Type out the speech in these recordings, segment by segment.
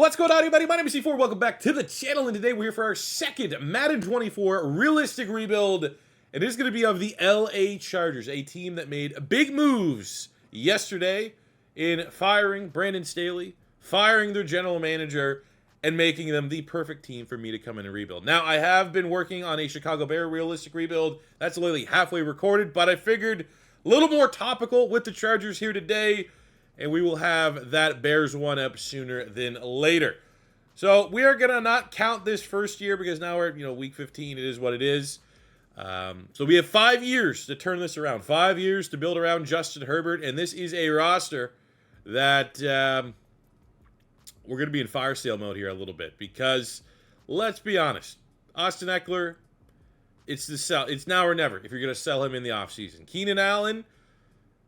What's going on, everybody? My name is C4. Welcome back to the channel, and today we're here for our second Madden 24 realistic rebuild, and it is going to be of the LA Chargers, a team that made big moves yesterday in firing Brandon Staley, firing their general manager, and making them the perfect team for me to come in and rebuild. Now, I have been working on a Chicago Bear realistic rebuild. That's literally halfway recorded, but I figured a little more topical with the Chargers here today, and we will have that Bears one up sooner than later. So we are going to not count this first year because now we're at week 15. It is what it is. So we have 5 years to turn this around. 5 years to build around Justin Herbert. And this is a roster that we're going to be in fire sale mode here a little bit. Because let's be honest. Austin Eckler, it's the sell. It's now or never if you're going to sell him in the offseason. Keenan Allen,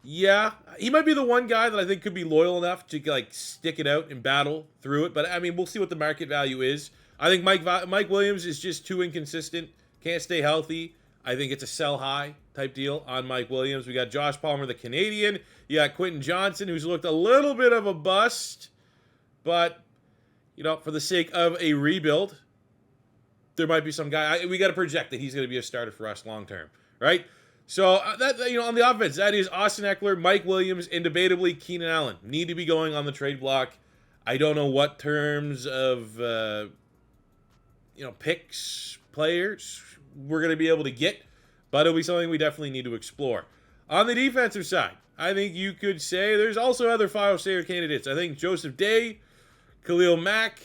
yeah, he might be the one guy that I think could be loyal enough to stick it out and battle through it. But I mean, we'll see what the market value is. I think Mike Williams is just too inconsistent. Can't stay healthy. I think it's a sell high type deal on Mike Williams. We got Josh Palmer, the Canadian. You got Quentin Johnson, who's looked a little bit of a bust. But, for the sake of a rebuild, there might be some guy. We got to project that he's going to be a starter for us long term, right? So, that on the offense, that is Austin Eckler, Mike Williams, and debatably Keenan Allen. Need to be going on the trade block. I don't know what terms of, picks, players we're going to be able to get, but it'll be something we definitely need to explore. On the defensive side, I think you could say there's also other five-star candidates. I think Joseph Day, Khalil Mack,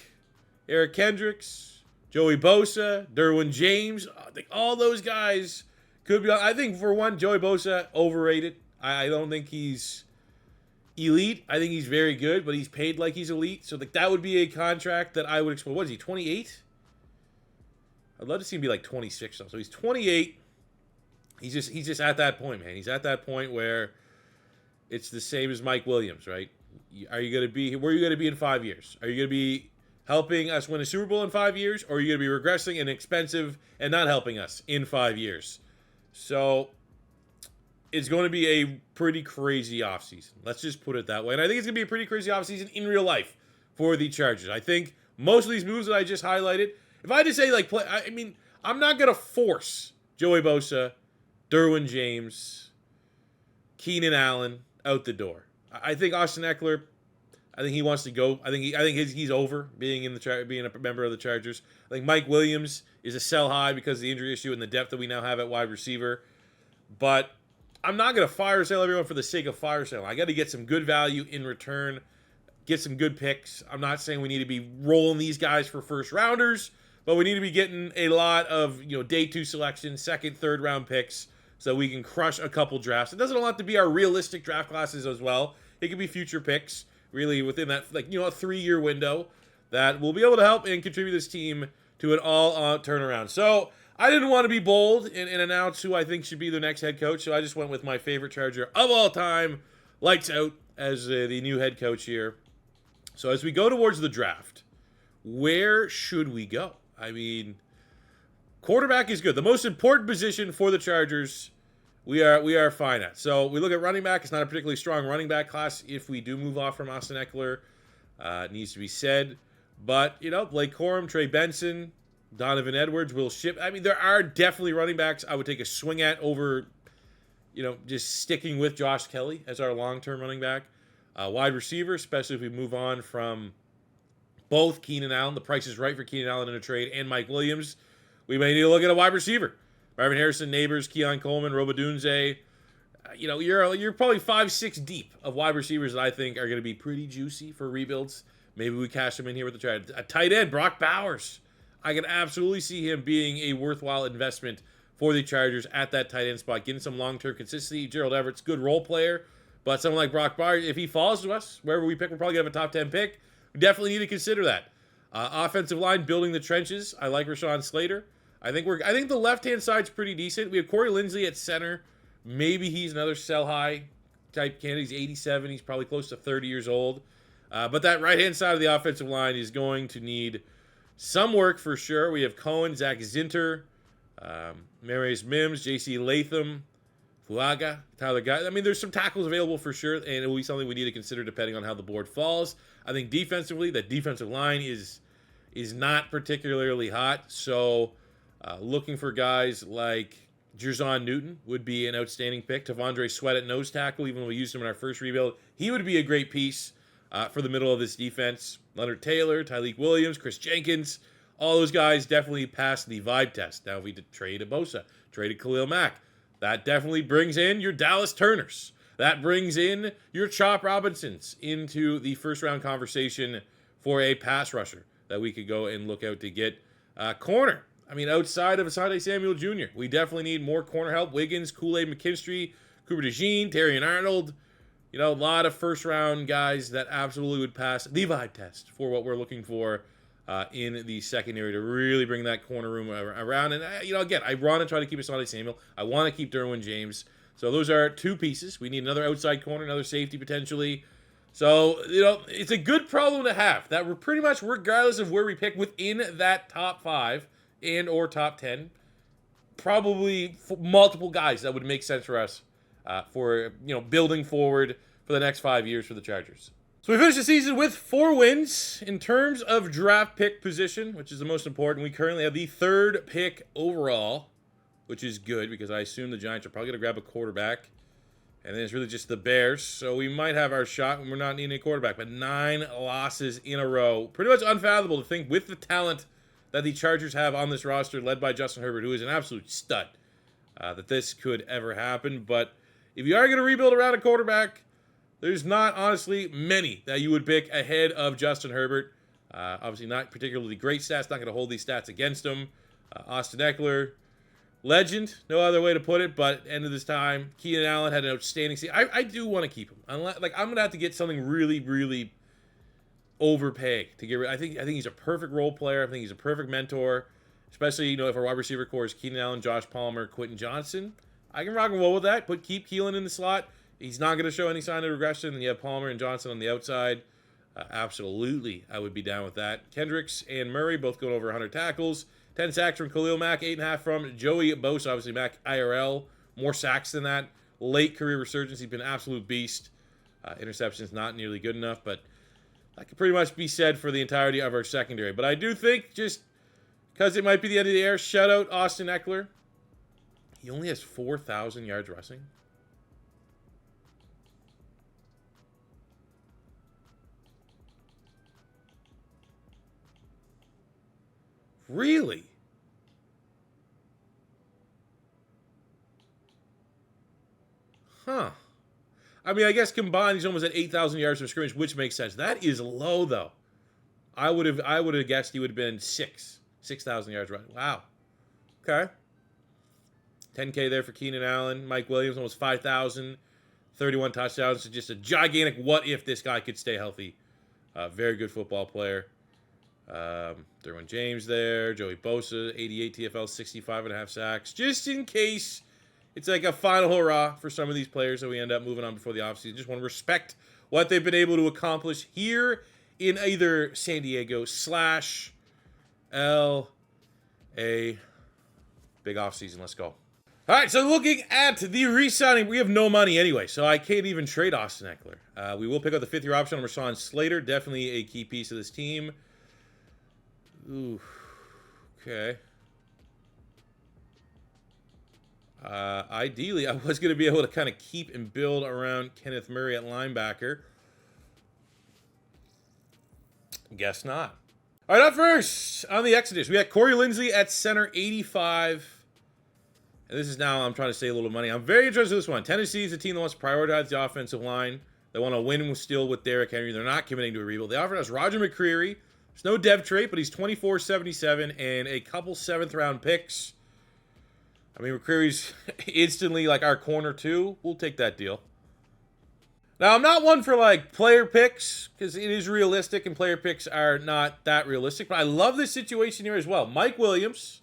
Eric Kendricks, Joey Bosa, Derwin James. I think all those guys could be. I think, for one, Joey Bosa, overrated. I don't think he's elite. I think he's very good, but he's paid like he's elite. So that would be a contract that I would explore. What is he, 28? I'd love to see him be like 26, though. So he's 28. He's just at that point, man. He's at that point where it's the same as Mike Williams, right? Are you going to be, where are you going to be in 5 years? Are you going to be helping us win a Super Bowl in 5 years? Or are you going to be regressing and expensive and not helping us in 5 years? So it's going to be a pretty crazy offseason. Let's just put it that way. And I think it's going to be a pretty crazy offseason in real life for the Chargers. I think most of these moves that I just highlighted, if I had to say, I'm not going to force Joey Bosa, Derwin James, Keenan Allen out the door. I think Austin Eckler, I think he wants to go. I think he's over being being a member of the Chargers. I think Mike Williams is a sell high because of the injury issue and the depth that we now have at wide receiver. But I'm not going to fire sale everyone for the sake of fire sale. I got to get some good value in return, get some good picks. I'm not saying we need to be rolling these guys for first rounders, but we need to be getting a lot of day 2 selection, second, third round picks so we can crush a couple drafts. It doesn't have to be our realistic draft classes as well. It could be future picks, really within that a 3-year window that will be able to help and contribute this team to an all-out turnaround. So I didn't want to be bold and announce who I think should be the next head coach, so I just went with my favorite Charger of all time, lights out, as the new head coach here. So as we go towards the draft, where should we go? I mean, quarterback is good. The most important position for the Chargers, we are fine at. So we look at running back. It's not a particularly strong running back class if we do move off from Austin Eckler. It needs to be said. But, Blake Corum, Trey Benson, Donovan Edwards, Will Shipp. I mean, there are definitely running backs I would take a swing at over, just sticking with Josh Kelly as our long-term running back. Wide receiver, especially if we move on from both Keenan Allen. The price is right for Keenan Allen in a trade, and Mike Williams. We may need to look at a wide receiver. Marvin Harrison, Neighbors, Keon Coleman, Robodunze. You're probably 5-6 deep of wide receivers that I think are going to be pretty juicy for rebuilds. Maybe we cash them in here with the trade. A tight end, Brock Bowers. I can absolutely see him being a worthwhile investment for the Chargers at that tight end spot, getting some long-term consistency. Gerald Everett's good role player, but someone like Brock Bowers, if he falls to us, wherever we pick, we're probably going to have a top 10 pick. We definitely need to consider that. Offensive line, building the trenches. I like Rashawn Slater. I think the left-hand side's pretty decent. We have Corey Linsley at center. Maybe he's another sell-high type candidate. He's 87. He's probably close to 30 years old. But that right-hand side of the offensive line is going to need some work for sure. We have Cohen, Zach Zinter, Marius Mims, J.C. Latham, Fuaga, Tyler Guy. I mean, there's some tackles available for sure, and it will be something we need to consider depending on how the board falls. I think defensively, that defensive line is not particularly hot, so looking for guys like Jerzon Newton would be an outstanding pick. Tavondre Sweat at nose tackle, even though we used him in our first rebuild, he would be a great piece for the middle of this defense. Leonard Taylor, Tyleik Williams, Chris Jenkins, all those guys definitely passed the vibe test. Now, if we did trade a Bosa, traded Khalil Mack, that definitely brings in your Dallas Turners. That brings in your Chop Robinsons into the first-round conversation for a pass rusher that we could go and look out to get. Corner. I mean, outside of Asante Samuel Jr., we definitely need more corner help. Wiggins, Kool-Aid McKinstry, Cooper DeJean, Terrion Arnold. You know, a lot of first-round guys that absolutely would pass the vibe test for what we're looking for in the secondary to really bring that corner room around. And, again, I want to try to keep Asante Samuel. I want to keep Derwin James. So those are two pieces. We need another outside corner, another safety potentially. So, it's a good problem to have that we're pretty much, regardless of where we pick within that top 5 and or top 10, probably multiple guys that would make sense for us for building forward for the next 5 years for the Chargers. So we finished the season with 4 wins. In terms of draft pick position, which is the most important, we currently have the 3rd pick overall, which is good because I assume the Giants are probably going to grab a quarterback. And then it's really just the Bears. So we might have our shot when we're not needing a quarterback. But 9 losses in a row. Pretty much unfathomable to think with the talent that the Chargers have on this roster, led by Justin Herbert, who is an absolute stud, that this could ever happen. But if you are going to rebuild around a quarterback, there's not, honestly, many that you would pick ahead of Justin Herbert. Obviously not particularly great stats. Not going to hold these stats against him. Austin Eckler, legend, no other way to put it, but end of this time, Keenan Allen had an outstanding season. I do want to keep him. I'm going to have to get something really, really overpay to get rid. I think he's a perfect role player. I think he's a perfect mentor, especially, if our wide receiver core is Keenan Allen, Josh Palmer, Quentin Johnson. I can rock and roll with that, but keep Keelan in the slot. He's not going to show any sign of regression, and you have Palmer and Johnson on the outside. Absolutely, I would be down with that. Kendricks and Murray both going over 100 tackles. 10 sacks from Khalil Mack, 8.5 from Joey Bosa. Obviously, Mack IRL, more sacks than that. Late career resurgence, he's been an absolute beast. Interceptions not nearly good enough, but that could pretty much be said for the entirety of our secondary. But I do think, just because it might be the end of the air, shout out Austin Eckler. He only has 4,000 yards rushing. Really? Huh. I mean, I guess combined, he's almost at 8,000 yards from scrimmage, which makes sense. That is low, though. I would have guessed he would have been 6,000 yards running. Wow. Okay. 10K there for Keenan Allen. Mike Williams, almost 5,000. 31 touchdowns. So just a gigantic what if this guy could stay healthy. Very good football player. Derwin James there. Joey Bosa, 88 TFL, 65.5 sacks. Just in case it's like a final hurrah for some of these players that we end up moving on before the offseason. Just want to respect what they've been able to accomplish here in either San Diego / L.A. Big offseason. Let's go. All right, so looking at the re-signing, we have no money anyway, so I can't even trade Austin Eckler. We will pick up the 5th-year option on Rashawn Slater. Definitely a key piece of this team. Ooh, okay. Ideally, I was going to be able to kind of keep and build around Kenneth Murray at linebacker. Guess not. All right, up first on the Exodus, we got Corey Linsley at center, 85. And this is now I'm trying to save a little money. I'm very interested in this one. Tennessee is a team that wants to prioritize the offensive line. They want to win still with Derrick Henry. They're not committing to a rebuild. They offered us Roger McCreary. There's no dev trait, but he's 24.77 and a couple 7th-round picks. I mean, McCreary's instantly like our corner too. We'll take that deal. Now, I'm not one for like player picks because it is realistic and player picks are not that realistic. But I love this situation here as well. Mike Williams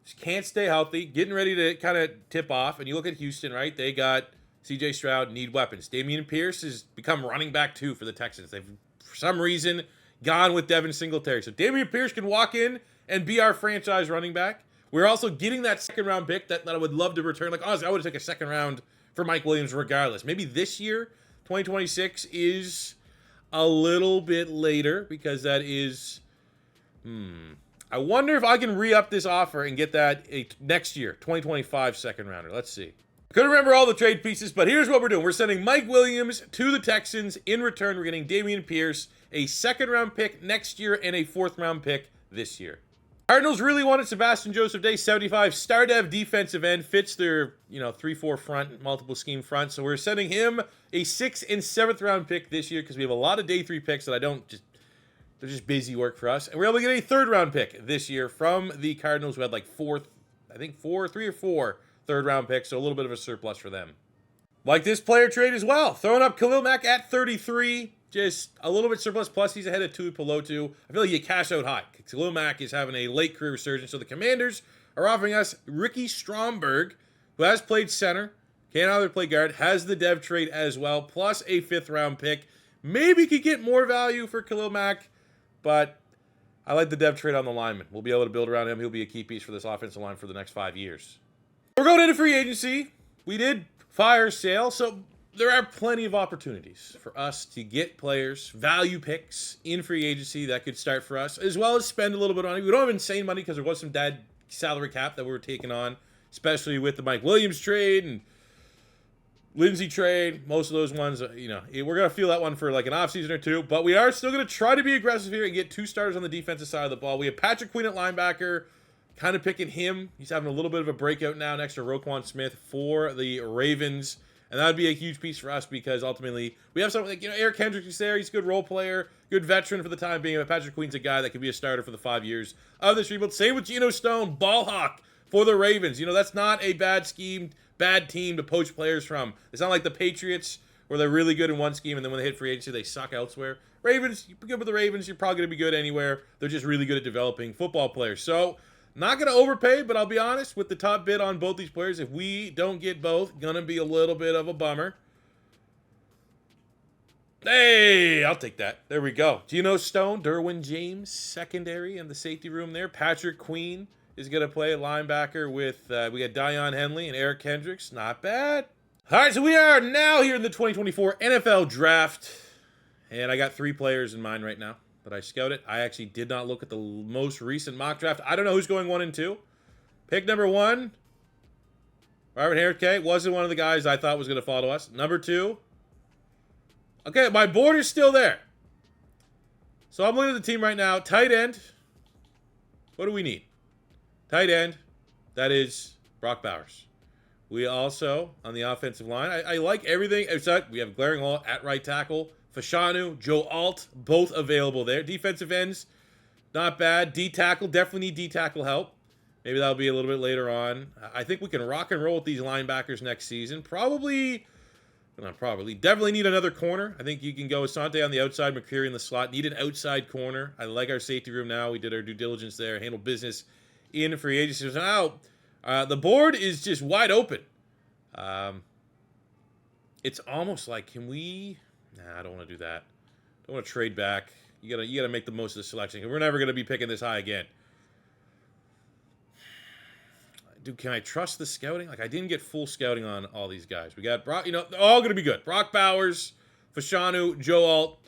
just can't stay healthy, getting ready to kind of tip off. And you look at Houston, right? They got C.J. Stroud, need weapons. Damian Pierce has become running back too for the Texans. They've, for some reason, gone with Devin Singletary. So Damian Pierce can walk in and be our franchise running back. We're also getting that second round pick that I would love to return. Like, honestly, I would have taken a second round for Mike Williams regardless. Maybe this year, 2026, is a little bit later because that is... I wonder if I can re-up this offer and get that next year, 2025 second rounder. Let's see. Couldn't remember all the trade pieces, but here's what we're doing. We're sending Mike Williams to the Texans. In return, we're getting Dameon Pierce, a second-round pick next year, and a fourth-round pick this year. Cardinals really wanted Sebastian Joseph Day, 75, star dev defensive end, fits their 3-4 front, multiple scheme front. So we're sending him a 6th and 7th round pick this year because we have a lot of day 3 picks that they're just busy work for us. And we're able to get a 3rd round pick this year from the Cardinals, who had like 3 or 4 3rd round picks, so a little bit of a surplus for them. Like this player trade as well. Throwing up Khalil Mack at 33. Just a little bit surplus, plus he's ahead of Tuipulotu. I feel like you cash out high. Khalil Mack is having a late career resurgence, so the Commanders are offering us Ricky Stromberg, who has played center, can either play guard, has the dev trade as well, plus a 5th round pick. Maybe could get more value for Khalil Mack, but I like the dev trade on the lineman. We'll be able to build around him. He'll be a key piece for this offensive line for the next 5 years. We're going into free agency. We did fire sale, so there are plenty of opportunities for us to get players, value picks in free agency that could start for us, as well as spend a little bit on it. We don't have insane money because there was some dead salary cap that we were taking on, especially with the Mike Williams trade and Lindsey trade. Most of those ones, we're going to feel that one for like an offseason or two, but we are still going to try to be aggressive here and get 2 starters on the defensive side of the ball. We have Patrick Queen at linebacker, kind of picking him. He's having a little bit of a breakout now next to Roquan Smith for the Ravens. And that would be a huge piece for us because ultimately we have something like, Eric Hendricks is there. He's a good role player, good veteran for the time being. But Patrick Queen's a guy that could be a starter for the 5 years of this rebuild. Same with Geno Stone, ball hawk for the Ravens. That's not a bad scheme, bad team to poach players from. It's not like the Patriots where they're really good in one scheme and then when they hit free agency, they suck elsewhere. Ravens, you're good with the Ravens. You're probably going to be good anywhere. They're just really good at developing football players. So, not going to overpay, but I'll be honest, with the top bid on both these players, if we don't get both, going to be a little bit of a bummer. Hey, I'll take that. There we go. Geno Stone, Derwin James, secondary in the safety room there. Patrick Queen is going to play linebacker with, we got Dion Henley and Eric Hendricks. Not bad. All right, so we are now here in the 2024 NFL Draft. And I got 3 players in mind right now that I scouted. I actually did not look at the most recent mock draft. I don't know who's going 1 and 2. Pick number 1, Robert Harris wasn't one of the guys I thought was going to fall to us. Number 2. Okay, my board is still there. So I'm looking at the team right now. Tight end. What do we need? Tight end. That is Brock Bowers. We also, on the offensive line, I like everything except we have Glaring Hall at right tackle. Fashanu, Joe Alt, both available there. Defensive ends, not bad. D-tackle, definitely need D-tackle help. Maybe that'll be a little bit later on. I think we can rock and roll with these linebackers next season. Definitely need another corner. I think you can go with Asante on the outside, McCreary in the slot. Need an outside corner. I like our safety room now. We did our due diligence there, handled business in free agency. So now, the board is just wide open. It's almost like, can we... Nah, I don't want to do that. Don't want to trade back. You gotta make the most of the selection. We're never gonna be picking this high again. Dude, can I trust the scouting? Like, I didn't get full scouting on all these guys. We got Brock, they're all gonna be good. Brock Bowers, Fashanu, Joe Alt.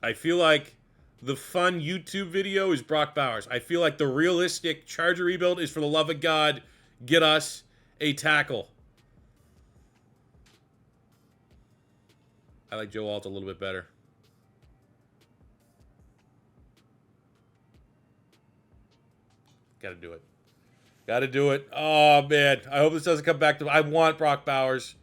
I feel like the fun YouTube video is Brock Bowers. I feel like the realistic Charger rebuild is, for the love of God, get us a tackle. I like Joe Alt a little bit better. Gotta do it. Gotta do it. Oh, man. I hope this doesn't come back to... I want Brock Bowers.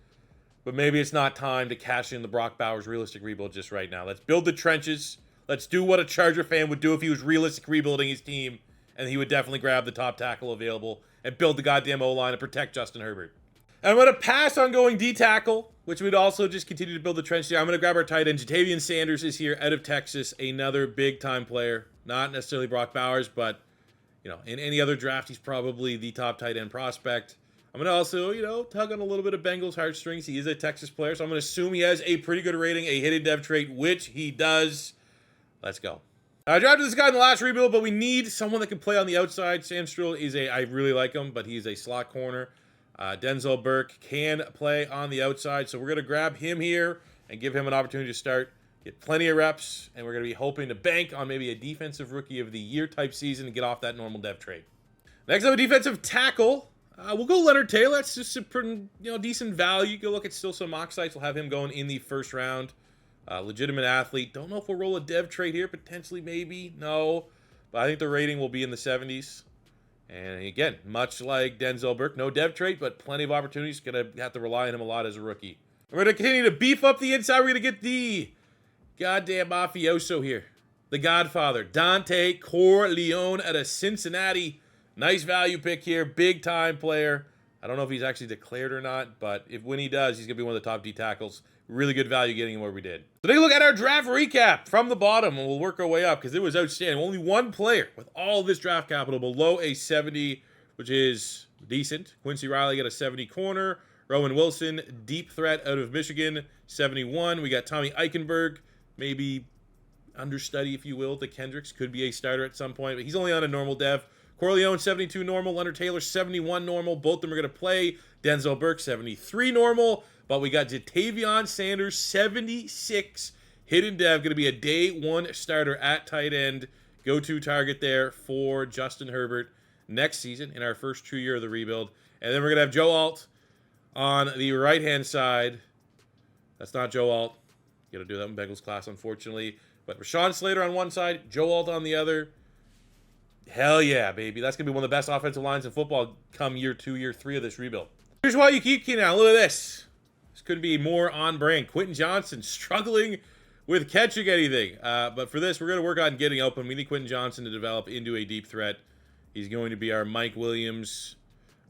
But maybe it's not time to cash in the Brock Bowers realistic rebuild just right now. Let's build the trenches. Let's do what a Charger fan would do if he was realistic rebuilding his team. And he would definitely grab the top tackle available and build the goddamn O-line and protect Justin Herbert. And I'm going to pass on going D-tackle, which would also just continue to build the trench here. I'm going to grab our tight end. Jatavian Sanders is here out of Texas. Another big-time player. Not necessarily Brock Bowers, but In any other draft, he's probably the top tight end prospect. I'm going to also, tug on a little bit of Bengals heartstrings. He is a Texas player, so I'm going to assume he has a pretty good rating, a hidden dev trait, which he does. Let's go. I drafted this guy in the last rebuild, but we need someone that can play on the outside. Sam Stroll I really like him, but he's a slot corner. Denzel Burke can play on the outside, so we're going to grab him here and give him an opportunity to start, get plenty of reps, and we're going to be hoping to bank on maybe a defensive rookie of the year type season and get off that normal dev trait. Next up, a defensive tackle. We'll go Leonard Taylor. That's just a pretty, decent value. You can look at still some mock sites. We'll have him going in the first round. Legitimate athlete. Don't know if we'll roll a dev trait here. Potentially, maybe. No. But I think the rating will be in the 70s. And again, much like Denzel Burke, no dev trait, but plenty of opportunities. Going to have to rely on him a lot as a rookie. We're going to continue to beef up the inside. We're going to get the goddamn mafioso here. The Godfather. Dante Corleone out of Cincinnati. Nice value pick here. Big time player. I don't know if he's actually declared or not, but when he does, he's going to be one of the top D tackles. Really good value getting him where we did. So take a look at our draft recap from the bottom, and we'll work our way up because it was outstanding. Only one player with all this draft capital below a 70, which is decent. Quincy Riley got a 70 corner. Rowan Wilson, deep threat out of Michigan, 71. We got Tommy Eichenberg, maybe understudy, if you will, to Kendricks. Could be a starter at some point, but he's only on a normal dev. Corleone, 72 normal. Leonard Taylor, 71 normal. Both of them are going to play. Denzel Burke, 73 normal. But we got Jatavion Sanders, 76 hidden dev. Going to be a day one starter at tight end. Go-to target there for Justin Herbert next season in our first true year of the rebuild. And then we're going to have Joe Alt on the right-hand side. That's not Joe Alt. Got to do that in Bengals class, unfortunately. But Rashawn Slater on one side, Joe Alt on the other. Hell yeah, baby. That's going to be one of the best offensive lines in football come year 2, year 3 of this rebuild. Here's why you keep Keenan Allen. Look at this. This could be more on brand. Quentin Johnson struggling with catching anything. But for this, we're going to work on getting open. We need Quentin Johnson to develop into a deep threat. He's going to be our Mike Williams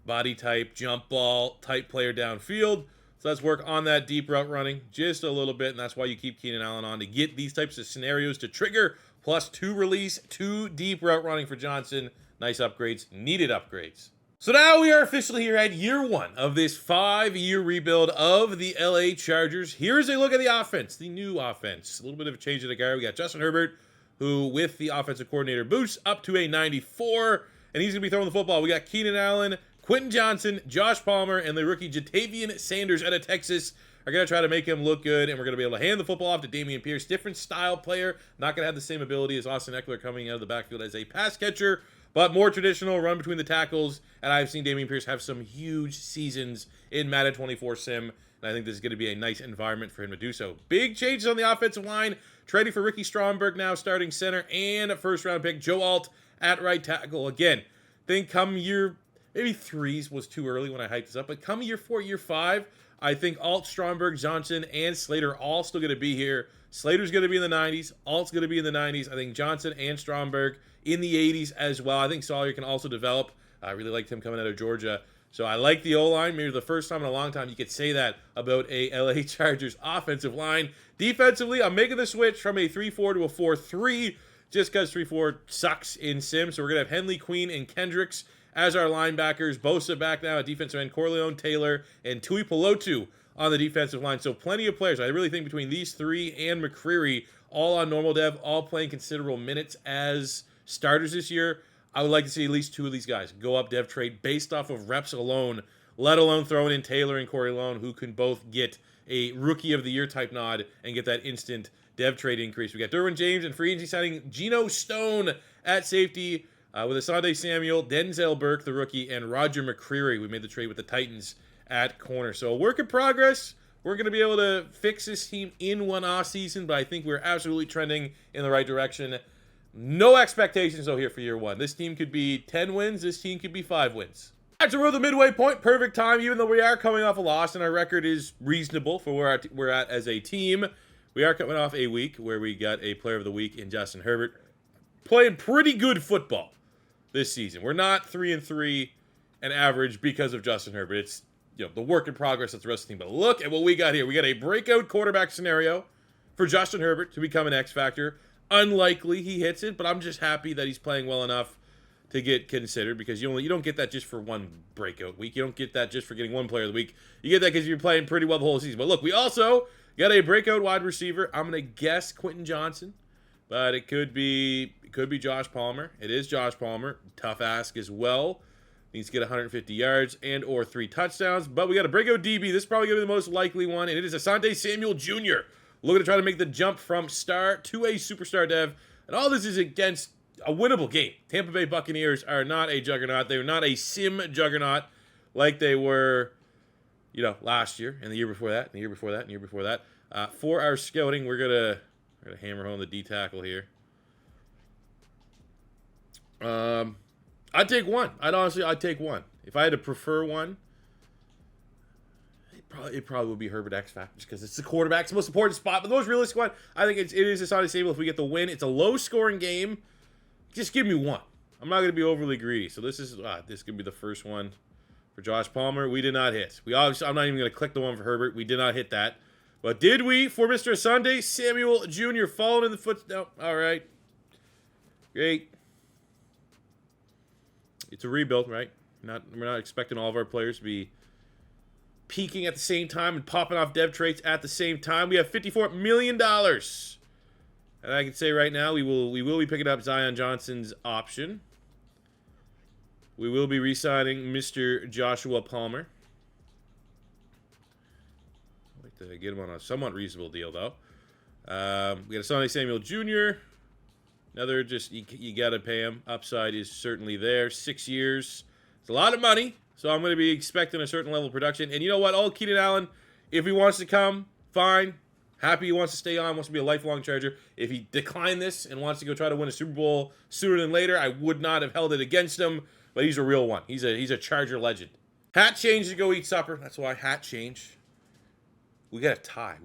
body type, jump ball type player downfield. So let's work on that deep route running just a little bit. And that's why you keep Keenan Allen on, to get these types of scenarios to trigger. Plus 2 release, 2 deep route running for Johnson. Nice upgrades, needed upgrades. So now we are officially here at year 1 of this 5-year rebuild of the LA Chargers. Here's a look at the offense, the new offense. A little bit of a change of the guard. We got Justin Herbert, who with the offensive coordinator boost up to a 94, and he's going to be throwing the football. We got Keenan Allen, Quentin Johnson, Josh Palmer, and the rookie Jatavion Sanders out of Texas are going to try to make him look good, and we're going to be able to hand the football off to Dameon Pierce. Different style player, not going to have the same ability as Austin Eckler coming out of the backfield as a pass catcher, but more traditional, run between the tackles, and I've seen Dameon Pierce have some huge seasons in Madden 24 Sim, and I think this is going to be a nice environment for him to do so. Big changes on the offensive line, trading for Ricky Stromberg now starting center, and a first-round pick, Joe Alt at right tackle. Again, think come year, maybe 3s was too early when I hyped this up, but come year 4, year 5, I think Alt, Stromberg, Johnson, and Slater all still going to be here. Slater's going to be in the 90s. Alt's going to be in the 90s. I think Johnson and Stromberg in the 80s as well. I think Sawyer can also develop. I really liked him coming out of Georgia. So I like the O-line. Maybe the first time in a long time you could say that about a LA Chargers offensive line. Defensively, I'm making the switch from a 3-4 to a 4-3 just because 3-4 sucks in Sim. So we're going to have Henley, Queen, and Kendricks as our linebackers. Bosa back now at defensive end, Corleone, Taylor, and Tui Pelotu on the defensive line. So plenty of players. I really think between these 3 and McCreary, all on normal dev, all playing considerable minutes as starters this year. I would like to see at least 2 of these guys go up dev trade based off of reps alone, let alone throwing in Taylor and Corleone, who can both get a Rookie of the Year type nod and get that instant dev trade increase. We got Derwin James and free agency signing Geno Stone at safety, with Asante Samuel, Denzel Burke, the rookie, and Roger McCreary. We made the trade with the Titans at corner. So a work in progress. We're going to be able to fix this team in one off season, but I think we're absolutely trending in the right direction. No expectations, though, here for year 1. This team could be 10 wins. This team could be 5 wins. That's around the midway point. Perfect time, even though we are coming off a loss, and our record is reasonable for where we're at as a team. We are coming off a week where we got a player of the week in Justin Herbert, playing pretty good football this season. We're not 3-3 and average because of Justin Herbert. It's the work in progress of the rest of the team. But look at what we got here. We got a breakout quarterback scenario for Justin Herbert to become an X factor. Unlikely he hits it, but I'm just happy that he's playing well enough to get considered because you don't get that just for one breakout week. You don't get that just for getting one player of the week. You get that because you're playing pretty well the whole season. But look, we also got a breakout wide receiver. I'm gonna guess Quentin Johnson, but it could be Josh Palmer. It is Josh Palmer. Tough ask as well. Needs to get 150 yards and or 3 touchdowns. But we got a breakout DB. This is probably gonna be the most likely one, and it is Asante Samuel Jr. looking to try to make the jump from star to a superstar dev. And all this is against a winnable game. Tampa Bay Buccaneers are not a juggernaut. They are not a sim juggernaut like they were, last year and the year before that, and the year before that, and the year before that. For our scouting, we're gonna hammer home the D tackle here. I'd take one. I'd take one. If I had to prefer one, it probably would be Herbert X Factor because it's the quarterback's most important spot. But the most realistic one, I think it is Asante Samuel if we get the win. It's a low-scoring game. Just give me one. I'm not going to be overly greedy. So this could be the first one for Josh Palmer. We did not hit. I'm not even going to click the one for Herbert. We did not hit that. But did we for Mr. Asante Samuel Jr. following in the footsteps? No. All right. Great. It's a rebuild, right? We're not expecting all of our players to be peaking at the same time and popping off dev traits at the same time. We have $54 million. And I can say right now, we will be picking up Zion Johnson's option. We will be re-signing Mr. Joshua Palmer. I'd like to get him on a somewhat reasonable deal, though. We got Asante Samuel Jr. Another you got to pay him. Upside is certainly there. 6 years. It's a lot of money. So I'm going to be expecting a certain level of production. And you know what? Keenan Allen, if he wants to come, fine. Happy he wants to stay on, wants to be a lifelong Charger. If he declined this and wants to go try to win a Super Bowl sooner than later, I would not have held it against him. But he's a real one. He's a Charger legend. Hat change to go eat supper. That's why hat change. We got a tie.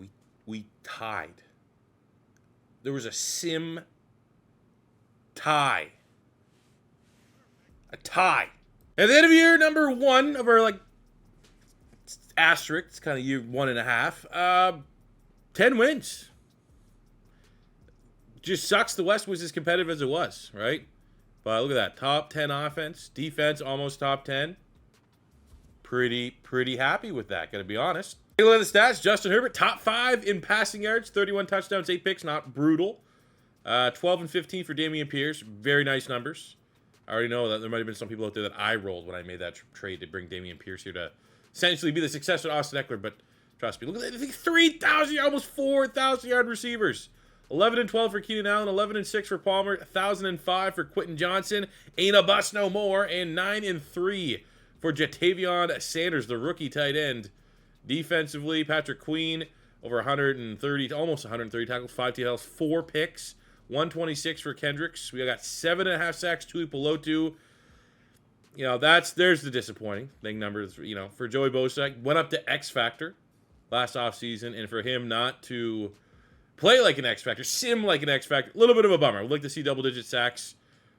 We tied. There was a sim tie. A tie. At the end of year number 1 of our asterisk, it's kind of year 1.5. 10 wins. Just sucks the West was as competitive as it was, right? But look at that. Top 10 offense. Defense almost top 10. Pretty happy with that, gotta be honest. Take a look at the stats. Justin Herbert, top 5 in passing yards. 31 touchdowns, 8 picks. Not brutal. 12 and 15 for Dameon Pierce. Very nice numbers. I already know that there might have been some people out there that I rolled when I made that trade to bring Dameon Pierce here to essentially be the successor to Austin Eckler, but trust me, look at that. I think 3,000, almost 4,000 yard receivers. 11 and 12 for Keenan Allen, 11 and 6 for Palmer, 1,005 for Quentin Johnson, ain't a bust no more, and 9 and 3 for Jatavion Sanders, the rookie tight end. Defensively, Patrick Queen, over 130, almost 130 tackles, 5 TLs, 4 picks. 126 for Kendricks. We got 7.5 sacks, Tui Pelotu. There's the disappointing thing numbers. For Joey Bosa, went up to X Factor last offseason, and for him not to play like an X Factor, sim like an X Factor, a little bit of a bummer. We'd like to see double-digit sacks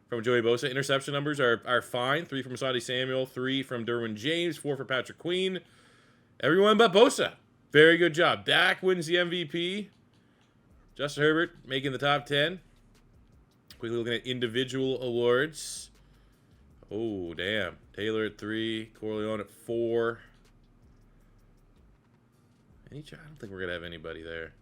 from Joey Bosa. Interception numbers are fine. 3 from Asante Samuel, 3 from Derwin James, 4 for Patrick Queen. Everyone but Bosa. Very good job. Dak wins the MVP. Justin Herbert making the top 10. Quickly looking at individual awards. Oh, damn. Taylor at 3. Corleone at 4. I don't think we're going to have anybody there.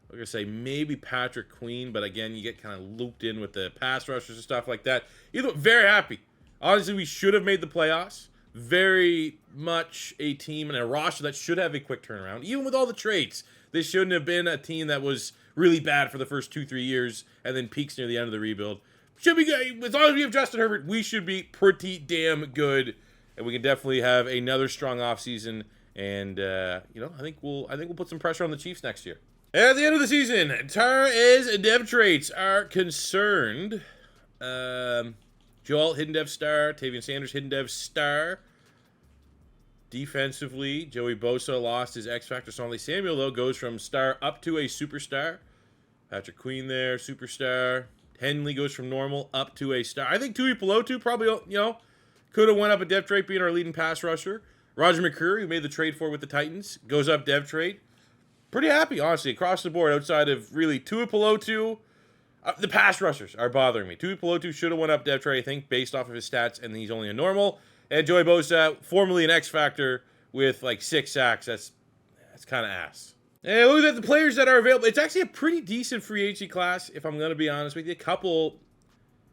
We're going to say maybe Patrick Queen, but again, you get kind of looped in with the pass rushers and stuff like that. Either very happy. Honestly, we should have made the playoffs. Very much a team and a roster that should have a quick turnaround. Even with all the trades, this shouldn't have been a team that was really bad for the first 2-3 years and then peaks near the end of the rebuild. Should be good. As long as we have Justin Herbert, we should be pretty damn good, and we can definitely have another strong offseason. And I think we'll put some pressure on the Chiefs next year. At the end of the season, as far as dev traits are concerned, Joel, hidden dev star. Tavion Sanders, hidden dev star. Defensively, Joey Bosa lost his X Factor. Asante Samuel, though, goes from star up to a superstar. Patrick Queen there, superstar. Henley goes from normal up to a star. I think Tui Pelotu probably, could have went up a dev trait being our leading pass rusher. Roger McCreary, who made the trade for with the Titans, goes up dev trait. Pretty happy, honestly, across the board, outside of really Tui Pelotu. The pass rushers are bothering me. Tuipulotu should have went up depth chart, I think, based off of his stats, and he's only a normal. And Joey Bosa, formerly an X Factor, with like 6 sacks. That's kind of ass. And look at the players that are available. It's actually a pretty decent free agency class, if I'm going to be honest with you. A couple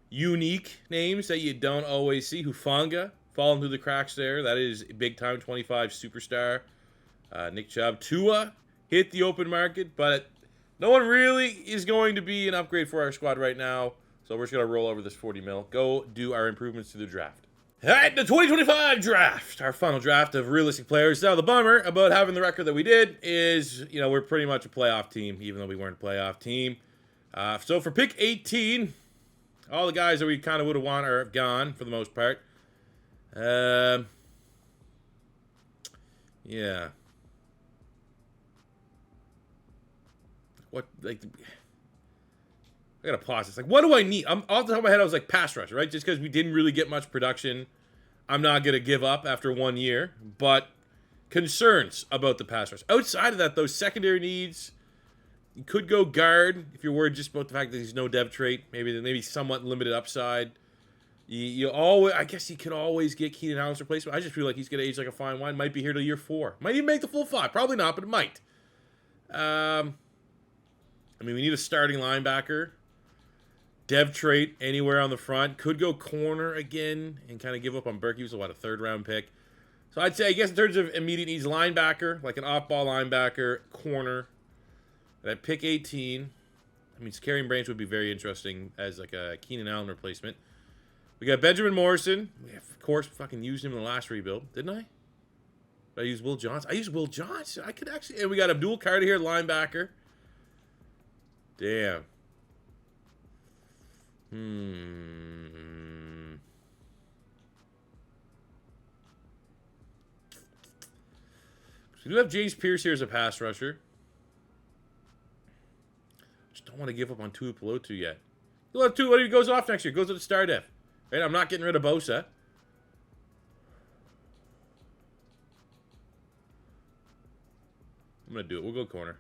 unique names that you don't always see. Hufanga, falling through the cracks there. That is big-time 25 superstar. Nick Chubb. Tua hit the open market, but no one really is going to be an upgrade for our squad right now. So we're just going to roll over this 40 mil. Go do our improvements to the draft. All right, the 2025 draft, our final draft of realistic players. Now, the bummer about having the record that we did is, we're pretty much a playoff team, even though we weren't a playoff team. So for pick 18, all the guys that we kind of would have wanted are gone for the most part. Yeah. What, like, I gotta pause this. Like, what do I need? Off the top of my head, I was like, pass rush, right? Just because we didn't really get much production. I'm not gonna give up after 1 year, but concerns about the pass rush. Outside of that, those secondary needs, you could go guard if you're worried just about the fact that he's no dev trait, maybe somewhat limited upside. You always, I guess you could always get Keenan Allen's replacement. I just feel like he's gonna age like a fine wine. Might be here till year 4. Might even make the full 5. Probably not, but it might. We need a starting linebacker. Dev trait anywhere on the front. Could go corner again and kind of give up on Burke. He was a 3rd-round pick. So I'd say, I guess in terms of immediate needs, linebacker, like an off-ball linebacker, corner. And at pick 18, Carrying Branch would be very interesting as like a Keenan Allen replacement. We got Benjamin Morrison. We have, of course, fucking used him in the last rebuild. Didn't I? Did I use Will Johnson? I used Will Johnson. I could actually... And we got Abdul Carter here, linebacker. Damn. We do have James Pierce here as a pass rusher. Just don't want to give up on Tuipulotu yet. He'll have Tua. What if he goes off next year? Goes to the star def. Right? I'm not getting rid of Bosa. I'm going to do it. We'll go corner.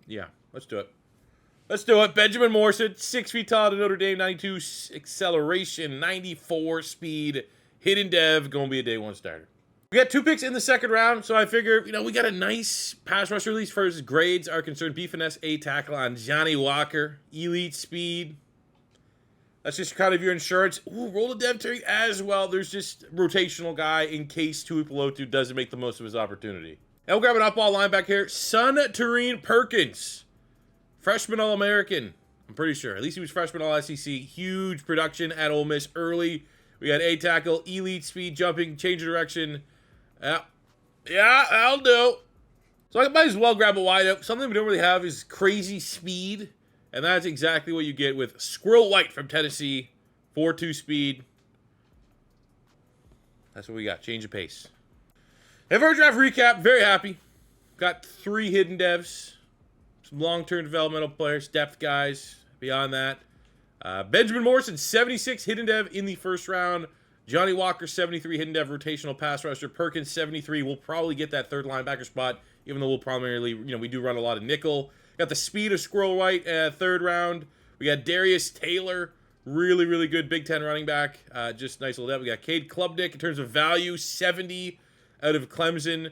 Yeah, let's do it. Let's do it. Benjamin Morrison, 6 feet tall to Notre Dame, 92 acceleration, 94 speed, hidden dev, going to be a day 1 starter. We got 2 picks in the 2nd round, so I figure, we got a nice pass rush release. First, grades are concerned. B finesse, A tackle on Johnny Walker, elite speed. That's just kind of your insurance. Ooh, roll a dev trait as well. There's just rotational guy in case Tuipulotu doesn't make the most of his opportunity. And we'll grab an up-ball linebacker here. Suntarine Perkins. Freshman All-American. I'm pretty sure. At least he was freshman All-SEC. Huge production at Ole Miss early. We got A tackle, elite speed, jumping, change of direction. Yeah, that'll do. So I might as well grab a wideout. Something we don't really have is crazy speed. And that's exactly what you get with Squirrel White from Tennessee. 4.2 speed. That's what we got. Change of pace. And for our draft recap, very happy. Got 3 hidden devs. Some long-term developmental players, depth guys. Beyond that, Benjamin Morrison, 76 hidden dev in the 1st round. Johnny Walker, 73 hidden dev rotational pass rusher. Perkins, 73. We'll probably get that 3rd linebacker spot, even though we'll primarily, we do run a lot of nickel. Got the speed of Squirrel White, 3rd round. We got Darius Taylor, really, really good Big Ten running back. Just nice little depth. We got Cade Klubnik in terms of value, 70 out of Clemson.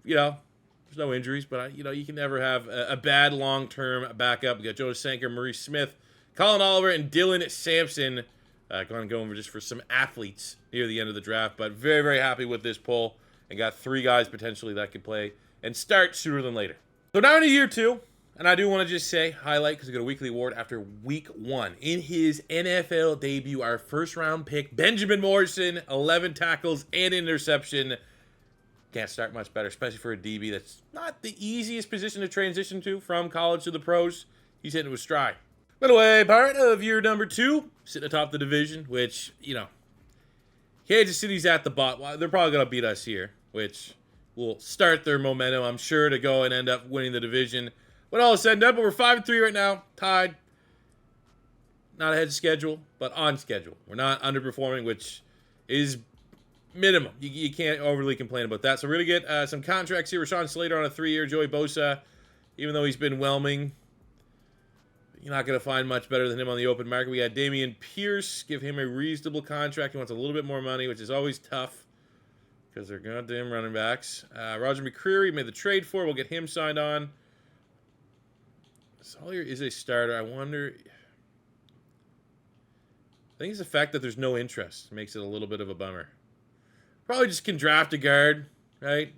There's no injuries, but, you can never have a bad long-term backup. We got Jonas Sanker, Maurice Smith, Colin Oliver, and Dylan Sampson. Going to go over just for some athletes near the end of the draft, but very, very happy with this pull and got 3 guys potentially that could play and start sooner than later. So now in year 2, and I do want to just say, highlight, because we got a weekly award after week 1. In his NFL debut, our 1st-round pick, Benjamin Morrison, 11 tackles and interception. Can't start much better, especially for a DB that's not the easiest position to transition to from college to the pros. He's hitting it with stride. By the way, part of year number 2, sitting atop the division, which, Kansas City's at the bottom. They're probably going to beat us here, which will start their momentum, I'm sure, to go and end up winning the division. When all is said and done, but we're 5-3 right now, tied. Not ahead of schedule, but on schedule. We're not underperforming, which is minimum. You can't overly complain about that. So we're going to get some contracts here. Rashawn Slater on a 3-year. Joey Bosa, even though he's been whelming, You're not going to find much better than him on the open market. We got Dameon Pierce. Give him a reasonable contract. He wants a little bit more money, which is always tough because they're goddamn running backs. Roger McCreary made the trade for. We'll get him signed on. Sawyer is a starter. I wonder... I think it's the fact that there's no interest makes it a little bit of a bummer. Probably just can draft a guard, right?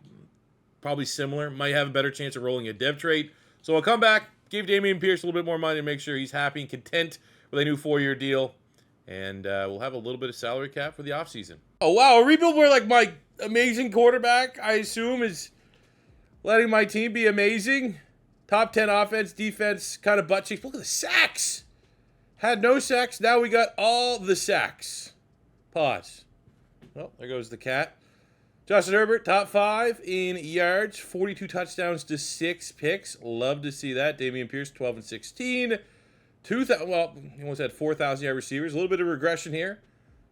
Probably similar. Might have a better chance of rolling a dev trade. So I'll come back, give Dameon Pierce a little bit more money to make sure he's happy and content with a new 4-year deal. And we'll have a little bit of salary cap for the offseason. Oh, wow. A rebuild where, like, my amazing quarterback, I assume, is letting my team be amazing. Top 10 offense, defense, kind of butt cheeks. Look at the sacks. Had no sacks. Now we got all the sacks. Pause. Oh, there goes the cat. Justin Herbert, top 5 in yards. 42 touchdowns to 6 picks. Love to see that. Dameon Pierce, 12 and 16. Well, he almost had 4,000 yard receivers. A little bit of regression here.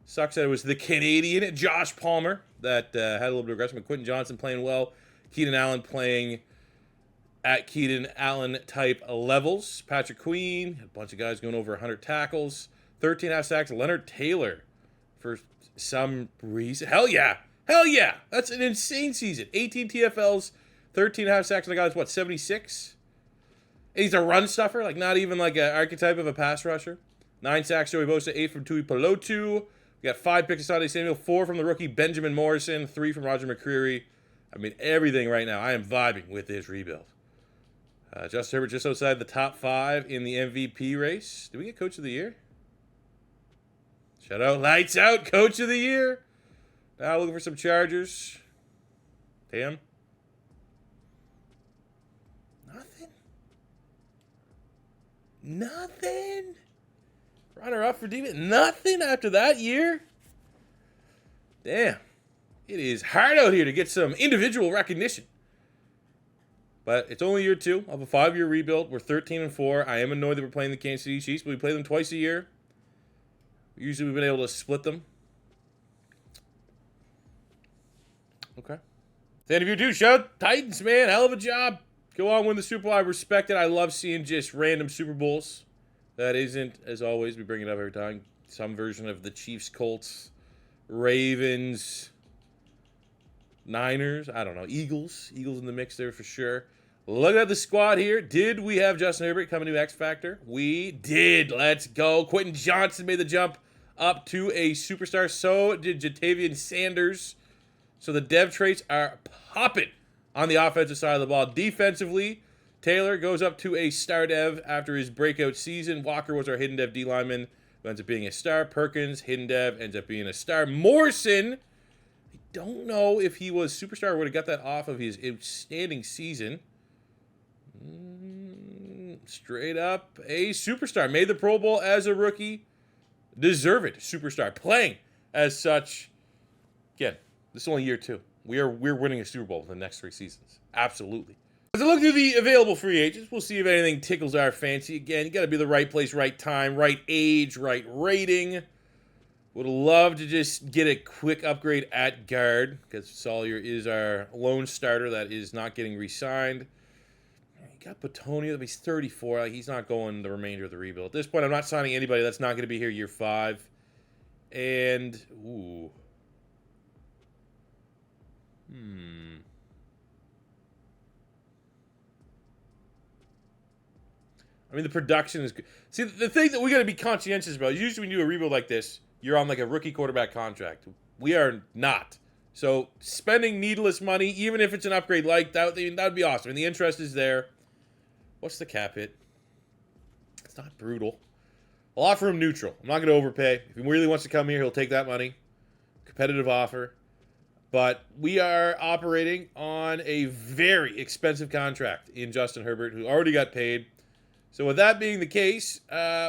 Sucks that it was the Canadian Josh Palmer that had a little bit of regression. But Quentin Johnson playing well. Keenan Allen playing at Keenan Allen type levels. Patrick Queen, a bunch of guys going over 100 tackles. 13.5 sacks. Leonard Taylor for some reason. Hell yeah. Hell yeah. That's an insane season. 18 TFLs, 13.5 sacks. And the guy's, what, 76? And he's a run stuffer, like not even like an archetype of a pass rusher. 9 sacks, Joey Bosa, 8 from Tui Pelotu. We got 5 picks to Asante Samuel, 4 from the rookie Benjamin Morrison, 3 from Roger McCreary. I mean, everything right now. I am vibing with this rebuild. Justin Herbert just outside the top 5 in the MVP race. Did we get Coach of the Year? Shout out, lights out, Coach of the Year. Now looking for some Chargers. Damn. Nothing. Runner up for Demon. Nothing after that year. Damn. It is hard out here to get some individual recognition. But it's only year 2 of a 5-year rebuild. We're 13 and 4. I am annoyed that we're playing the Kansas City Chiefs, but we play them twice a year. Usually we've been able to split them. Okay. The end of year 2. Shout out Titans, man. Hell of a job. Go on, win the Super Bowl. I respect it. I love seeing just random Super Bowls. That isn't, as always, we bring it up every time, some version of the Chiefs, Colts, Ravens, Niners. I don't know. Eagles. Eagles in the mix there for sure. Look at the squad here. Did we have Justin Herbert coming to X Factor? We did. Let's go. Quentin Johnson made the jump up to a superstar. So did Jatavian Sanders. So the dev traits are popping on the offensive side of the ball. Defensively, Taylor goes up to a star dev after his breakout season. Walker was our hidden dev D lineman, who ends up being a star. Perkins, hidden dev, ends up being a star. Morrison, I don't know if he was superstar or would have got that off of his outstanding season. Straight up a superstar. Made the Pro Bowl as a rookie. Deserved superstar. Playing as such. Again, this is only year 2. We're winning a Super Bowl for the next 3 seasons. Absolutely. As I look through the available free agents, we'll see if anything tickles our fancy. Again, you got to be the right place, right time, right age, right rating. Would love to just get a quick upgrade at guard because Sawyer is our lone starter that is not getting re-signed. You got Petonio, he's 34. He's not going the remainder of the rebuild. At this point, I'm not signing anybody that's not going to be here year 5. And, ooh. I mean, the production is good. See, the thing that we got to be conscientious about is usually when you do a rebuild like this, you're on like a rookie quarterback contract. We are not. So spending needless money, even if it's an upgrade like that, that would be awesome. And the interest is there. What's the cap hit? It's not brutal. I'll offer him neutral. I'm not going to overpay. If he really wants to come here, he'll take that money. Competitive offer. But we are operating on a very expensive contract in Justin Herbert, who already got paid. So with that being the case,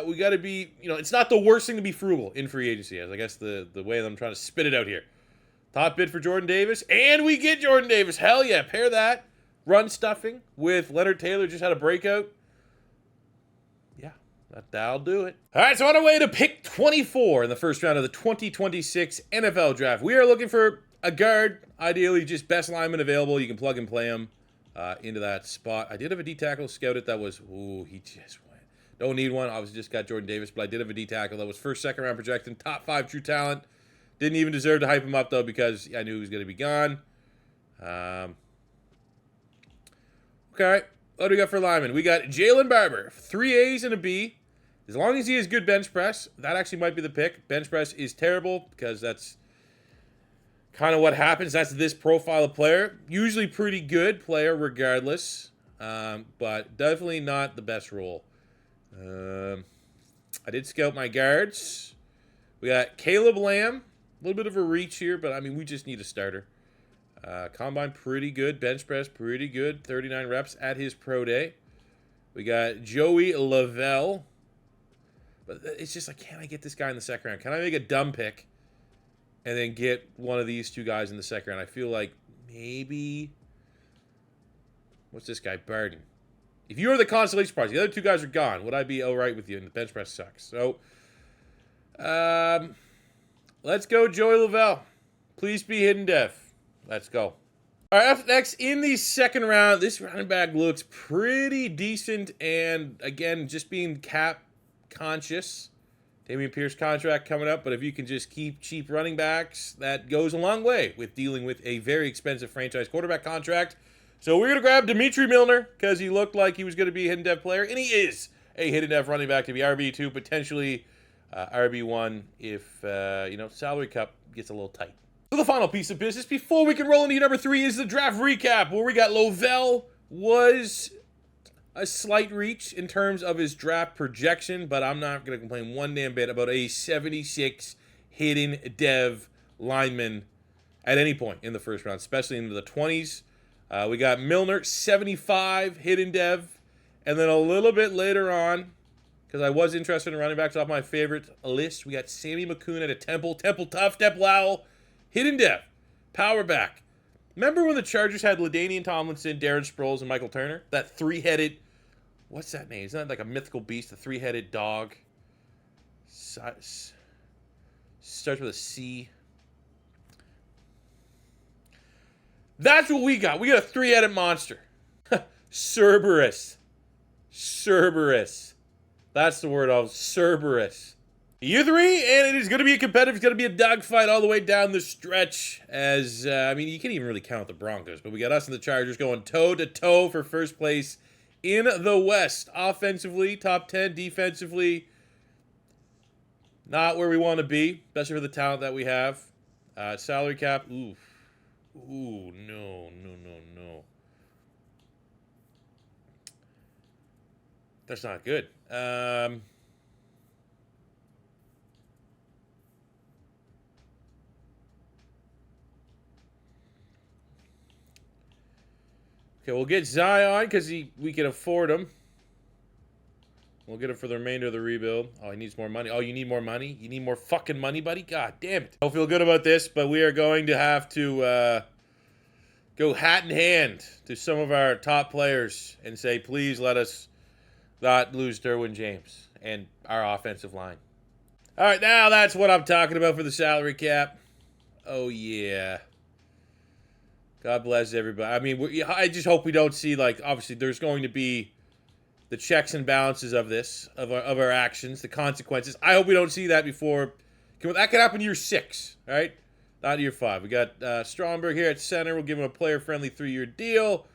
we got to be, it's not the worst thing to be frugal in free agency, as I guess the way that I'm trying to spit it out here. Top bid for Jordan Davis, and we get Jordan Davis. Hell yeah, pair that. Run stuffing with Leonard Taylor, just had a breakout. Yeah, that'll do it. All right, so on our way to pick 24 in the first round of the 2026 NFL Draft. We are looking for a guard, ideally just best lineman available. You can plug and play him into that spot. I did have a D-tackle scouted that was, ooh, he just went. Don't need one. Obviously, just got Jordan Davis, but I did have a D tackle that was first, second round projected, top 5 true talent. Didn't even deserve to hype him up, though, because I knew he was going to be gone. Okay, what do we got for linemen? We got Jalen Barber, 3 A's and a B. As long as he has good bench press, that actually might be the pick. Bench press is terrible because that's kind of what happens. That's this profile of player. Usually pretty good player regardless, but definitely not the best role. I did scout my guards. We got Caleb Lamb. A little bit of a reach here, but I mean, we just need a starter. Combine pretty good. Bench press pretty good. 39 reps at his pro day. We got Joey Lavelle. But it's just like, can I get this guy in the second round? Can I make a dumb pick and then get one of these 2 guys in the second round? I feel like maybe... What's this guy? Barden. If you are the consolation prize, the other 2 guys are gone, would I be all right with you? And the bench press sucks. So, let's go Joey Lavelle. Please be hidden dev. Let's go. All right, up next, in the second round, this running back looks pretty decent. And, again, just being cap conscious. Dameon Pierce contract coming up, but if you can just keep cheap running backs, that goes a long way with dealing with a very expensive franchise quarterback contract. So we're going to grab Dimitri Milner because he looked like he was going to be a hidden dev player, and he is a hidden dev running back to be RB2, potentially RB1 if, salary cap gets a little tight. So the final piece of business before we can roll into number 3 is the draft recap, where we got Lovell was a slight reach in terms of his draft projection, but I'm not going to complain one damn bit about a 76 hidden dev lineman at any point in the first round, especially into the 20s. We got Milner, 75 hidden dev, and then a little bit later on, because I was interested in running backs off my favorite list, we got Sammy McCoon at a Temple Tough, Temple Owl, hidden dev, power back. Remember when the Chargers had LaDainian Tomlinson, Darren Sproles, and Michael Turner? That 3-headed, what's that name? Isn't that like a mythical beast, a 3-headed dog? Starts with a C. That's what we got. We got a 3-headed monster. Cerberus. That's the word of Cerberus. Year 3, and it is going to be a competitive, it's going to be a dogfight all the way down the stretch. As, you can't even really count the Broncos, but we got us and the Chargers going toe-to-toe for first place in the West. Offensively, top 10. Defensively, not where we want to be, especially for the talent that we have. Salary cap, ooh, no. That's not good. Okay, we'll get Zion because we can afford him. We'll get him for the remainder of the rebuild. Oh, he needs more money. Oh, you need more money? You need more fucking money, buddy? God damn it. I don't feel good about this, but we are going to have to go hat in hand to some of our top players and say, please let us not lose Derwin James and our offensive line. All right, now that's what I'm talking about for the salary cap. Oh, yeah. God bless everybody. I mean, I just hope we don't see, obviously there's going to be the checks and balances of this, of our actions, the consequences. I hope we don't see that before. That could happen year 6, right? Not year 5. We got Stromberg here at center. We'll give him a player-friendly 3-year deal.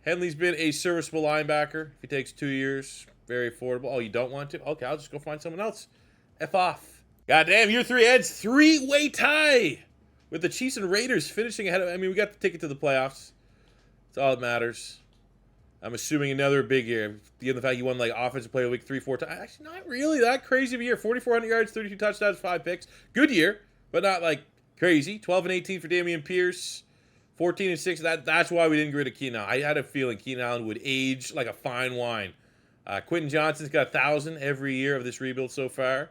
Henley's been a serviceable linebacker. If he takes 2 years, very affordable. Oh, you don't want to? Okay, I'll just go find someone else. F off. Goddamn, year 3 ends 3-way tie with the Chiefs and Raiders finishing ahead of... we got the ticket to the playoffs. That's all that matters. I'm assuming another big year. Given the fact you won, Offensive Player of the Week 3-4 times. Actually, not really that crazy of a year. 4,400 yards, 32 touchdowns, 5 picks. Good year, but not, crazy. 12-18 for Dameon Pierce. 14-6. That's why we didn't get rid of Keenan Allen. I had a feeling Keenan Allen would age like a fine wine. Quentin Johnston's got 1,000 every year of this rebuild so far.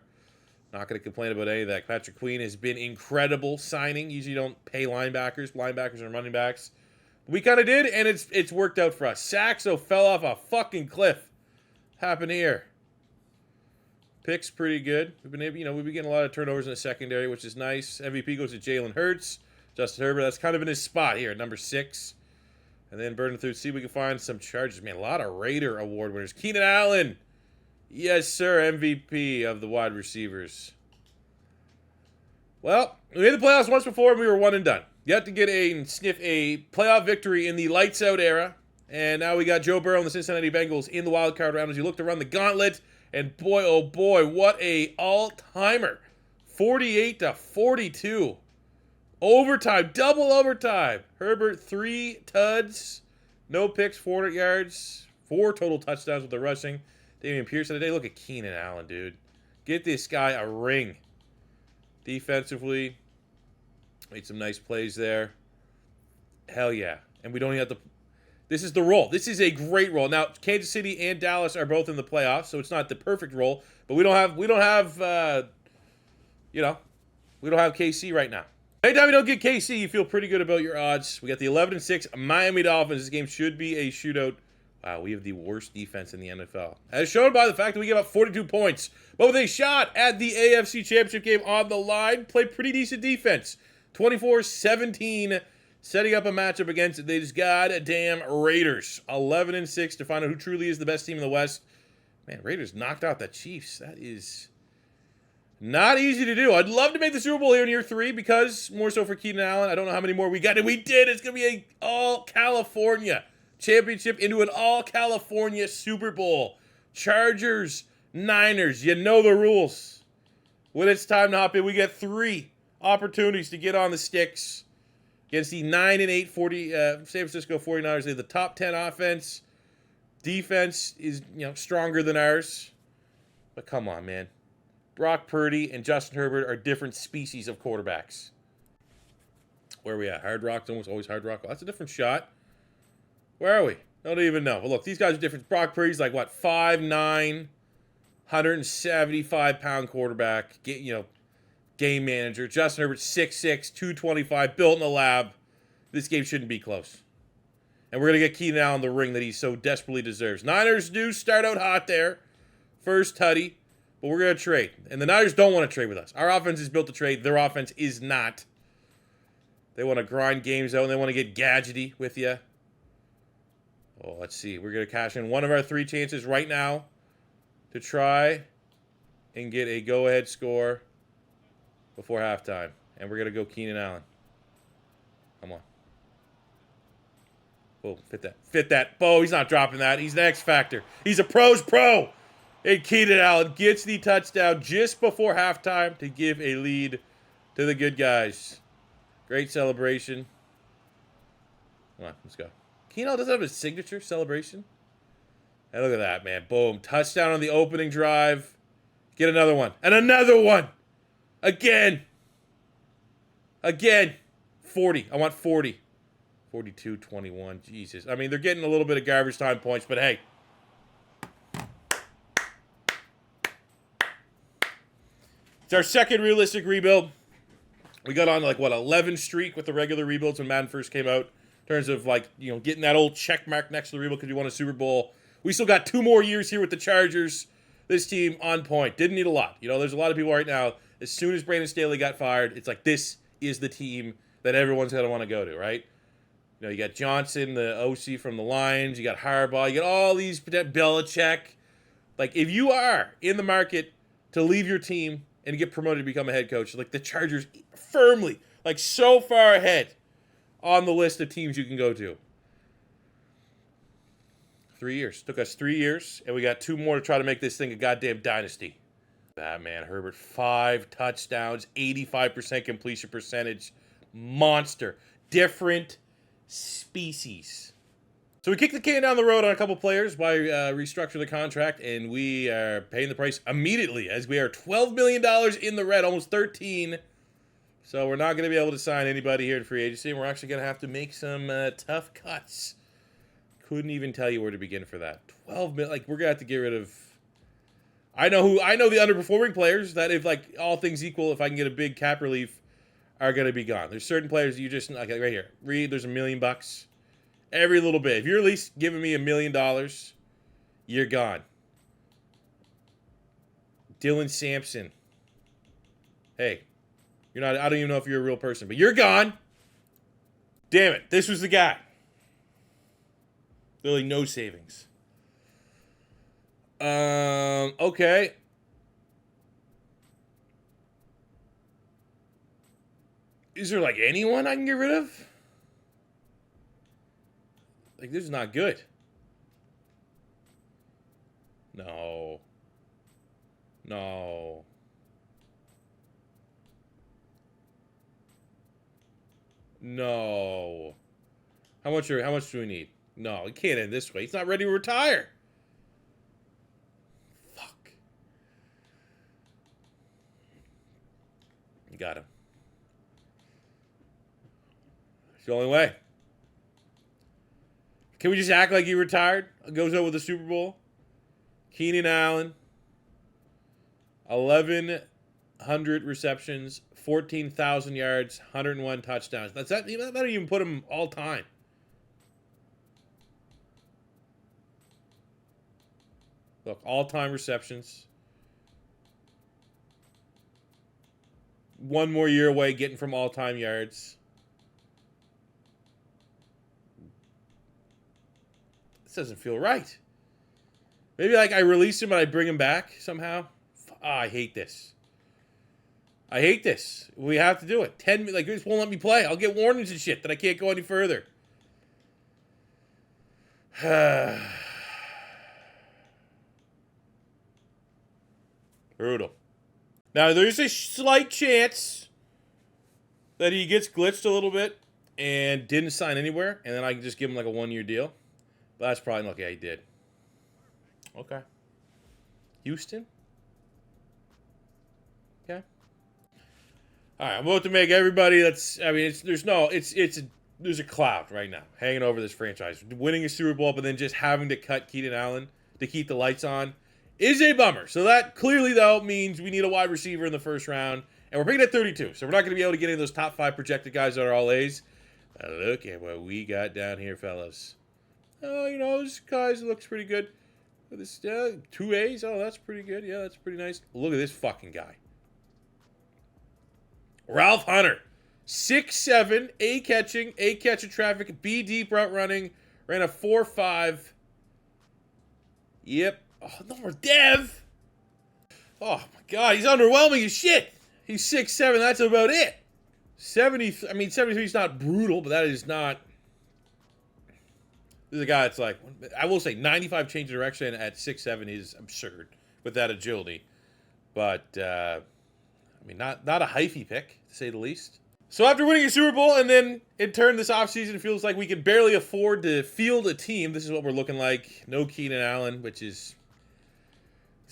Not going to complain about any of that. Patrick Queen has been incredible signing. Usually you don't pay linebackers and running backs. But we kind of did, and it's worked out for us. Saxo fell off a fucking cliff. Happened here. Picks pretty good. We've been able, we've been getting a lot of turnovers in the secondary, which is nice. MVP goes to Jalen Hurts. Justin Herbert, that's kind of in his spot here at number 6. And then burning through, see if we can find some Chargers. Man, a lot of Raider award winners. Keenan Allen. Yes, sir. MVP of the wide receivers. Well, we made the playoffs once before and we were one and done. You have to get sniff a playoff victory in the lights out era. And now we got Joe Burrow and the Cincinnati Bengals in the wild card round as you look to run the gauntlet. And boy, oh boy, what a all-timer. 48-42. Overtime, double overtime. Herbert, 3 tuds, no picks, 400 yards, 4 total touchdowns with the rushing. Damian Pierce today. Look at Keenan Allen, dude. Get this guy a ring. Defensively, made some nice plays there. Hell yeah. And we don't even have to... This is the role. This is a great role. Now, Kansas City and Dallas are both in the playoffs, so it's not the perfect role. But we don't have KC right now. Anytime you don't get KC, you feel pretty good about your odds. We got the 11-6 Miami Dolphins. This game should be a shootout. Wow, we have the worst defense in the NFL. As shown by the fact that we gave up 42 points. But with a shot at the AFC Championship game on the line, played pretty decent defense. 24-17, setting up a matchup against these goddamn Raiders. 11-6 to find out who truly is the best team in the West. Man, Raiders knocked out the Chiefs. That is not easy to do. I'd love to make the Super Bowl here in year 3 because, more so for Keenan Allen, I don't know how many more we got, and we did. It's going to be an all-California championship into an all-California Super Bowl. Chargers, Niners, you know the rules. When it's time to hop in, we get 3 opportunities to get on the sticks against the 9-8 San Francisco 49ers. They have the top 10 offense. Defense is, stronger than ours. But come on, man. Brock Purdy and Justin Herbert are different species of quarterbacks. Where are we at? Hard Rock's always Hard Rock. Oh, that's a different shot. Where are we? I don't even know. But look, these guys are different. Brock Purdy's like, 5'9", 175-pound quarterback. Game manager. Justin Herbert, 6'6", 225, built in a lab. This game shouldn't be close. And we're going to get Keenan Allen the ring that he so desperately deserves. Niners do start out hot there. First tutty. But we're going to trade. And the Niners don't want to trade with us. Our offense is built to trade. Their offense is not. They want to grind games out and they want to get gadgety with you. Oh, let's see. We're going to cash in one of our 3 chances right now to try and get a go-ahead score before halftime. And we're going to go Keenan Allen. Come on. Oh, fit that. Fit that. Oh, he's not dropping that. He's the X Factor. He's a pro's pro. And Keenan Allen gets the touchdown just before halftime to give a lead to the good guys. Great celebration. Come on, let's go. Keenan Allen doesn't have a signature celebration. And look at that, man. Boom. Touchdown on the opening drive. Get another one. And another one. Again. 40. I want 40. 42-21. Jesus. I mean, they're getting a little bit of garbage time points, but hey. It's our second realistic rebuild. We got on 11 streak with the regular rebuilds when Madden first came out. In terms of getting that old check mark next to the rebuild because you won a Super Bowl. We still got 2 more years here with the Chargers. This team on point. Didn't need a lot. There's a lot of people right now, as soon as Brandon Staley got fired, it's like this is the team that everyone's going to want to go to, right? You got Johnson, the OC from the Lions. You got Harbaugh. You got all these, Belichick. If you are in the market to leave your team and get promoted to become a head coach, the Chargers firmly, so far ahead on the list of teams you can go to. 3 years. Took us 3 years, and we got 2 more to try to make this thing a goddamn dynasty. That man, Herbert, 5 touchdowns, 85% completion percentage. Monster. Different species. So we kicked the can down the road on a couple players by restructuring the contract, and we are paying the price immediately as we are $12 million in the red, almost 13. So we're not going to be able to sign anybody here in free agency, and we're actually going to have to make some tough cuts. Couldn't even tell you where to begin for that. 12 million. We're going to have to get rid of. I know the underperforming players that if all things equal, if I can get a big cap relief, are going to be gone. There's certain players you just right here. Reed, there's $1 million. Every little bit. If you're at least giving me $1 million, you're gone. Dylan Sampson. Hey, you're not. I don't even know if you're a real person, but you're gone. Damn it! This was the guy. Literally no savings. Okay. Is there like anyone I can get rid of? Like, this is not good. No. No. No. How much do we need? No, it can't end this way. He's not ready to retire. Fuck. You got him. It's the only way. Can we just act like he retired? Goes out with the Super Bowl. Keenan Allen. 1,100 receptions. 14,000 yards. 101 touchdowns. That don't even put him all time. Look, all-time receptions. One more year away getting from all-time yards. This doesn't feel right. Maybe like I release him and I bring him back somehow. Oh, I hate this. I hate this. We have to do it. 10, like, this won't let me play. I'll get warnings and shit that I can't go any further. Brutal. Now, there's a slight chance that he gets glitched a little bit and didn't sign anywhere, and then I can just give him like a 1-year deal. But that's probably not. Okay, he did. Okay. Houston? Okay. All right, I'm about to make everybody there's a cloud right now hanging over this franchise. Winning a Super Bowl, but then just having to cut Keenan Allen to keep the lights on is a bummer. So that clearly, though, means we need a wide receiver in the first round. And we're picking at 32. So we're not going to be able to get any of those top 5 projected guys that are all A's. Look at what we got down here, fellas. Oh, this guy looks pretty good. This 2 A's. Oh, that's pretty good. Yeah, that's pretty nice. Look at this fucking guy. Ralph Hunter. 6'7", A catching, A catch of traffic, B deep route running. Ran a 4.5. Yep. Oh, no more Dev. Oh, my God. He's underwhelming as shit. He's 6'7". That's about it. 73 is not brutal, but that is not. This is a guy that's like, I will say 95 change of direction at 6'7" is absurd with that agility. But, not a hyphy pick, to say the least. So after winning a Super Bowl, and then in turn this offseason, it feels like we can barely afford to field a team. This is what we're looking like. No Keenan Allen, which is...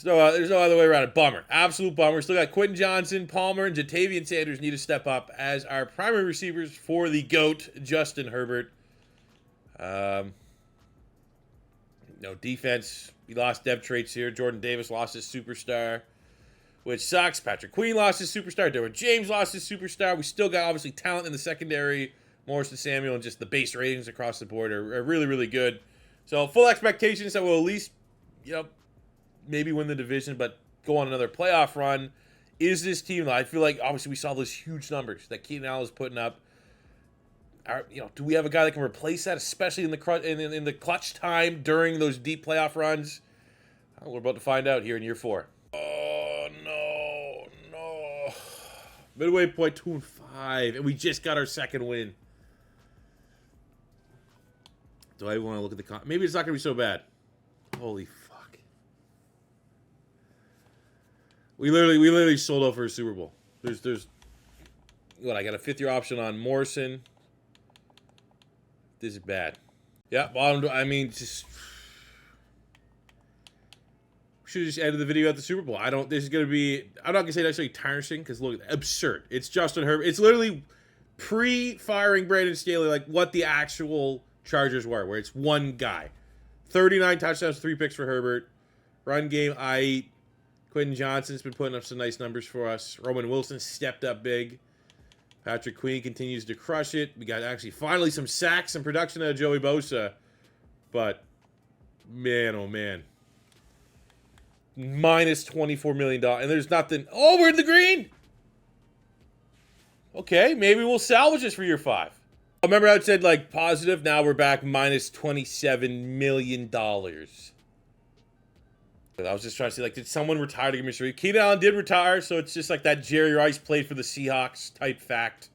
There's no other way around it. Bummer. Absolute bummer. Still got Quentin Johnson, Palmer, and Jatavian Sanders need to step up as our primary receivers for the GOAT, Justin Herbert. No defense. We lost depth traits here. Jordan Davis lost his superstar, which sucks. Patrick Queen lost his superstar. Derwin James lost his superstar. We still got, obviously, talent in the secondary. Morris and Samuel, and just the base ratings across the board are really, really good. So full expectations that we'll at least, maybe win the division, but go on another playoff run. Is this team, I feel like, obviously, we saw those huge numbers that Keenan Allen is putting up. Do we have a guy that can replace that, especially in the clutch time during those deep playoff runs? We're about to find out here in year 4. Oh, no. Midway point 2-5, and we just got our second win. Do I want to look at the maybe it's not going to be so bad. Holy fuck. We literally sold out for a Super Bowl. There's what, I got a 5th-year option on Morrison. This is bad. Yeah, just should have just ended the video at the Super Bowl. This is going to be, I'm not going to say necessarily tarnishing, because look, absurd. It's Justin Herbert. It's literally pre-firing Brandon Staley, like what the actual Chargers were, where it's one guy. 39 touchdowns, 3 picks for Herbert. Run game, Quentin Johnson's been putting up some nice numbers for us. Roman Wilson stepped up big. Patrick Queen continues to crush it. We got actually finally some sacks and production out of Joey Bosa. But, man, oh, man. Minus $24 million. And there's nothing. Oh, we're in the green. Okay, maybe we'll salvage this for year 5. Remember how it said, like, positive? Now we're back minus $27 million. I was just trying to see, like, did someone retire to give me a story? Keenan Allen did retire, so it's just like that Jerry Rice played for the Seahawks type fact.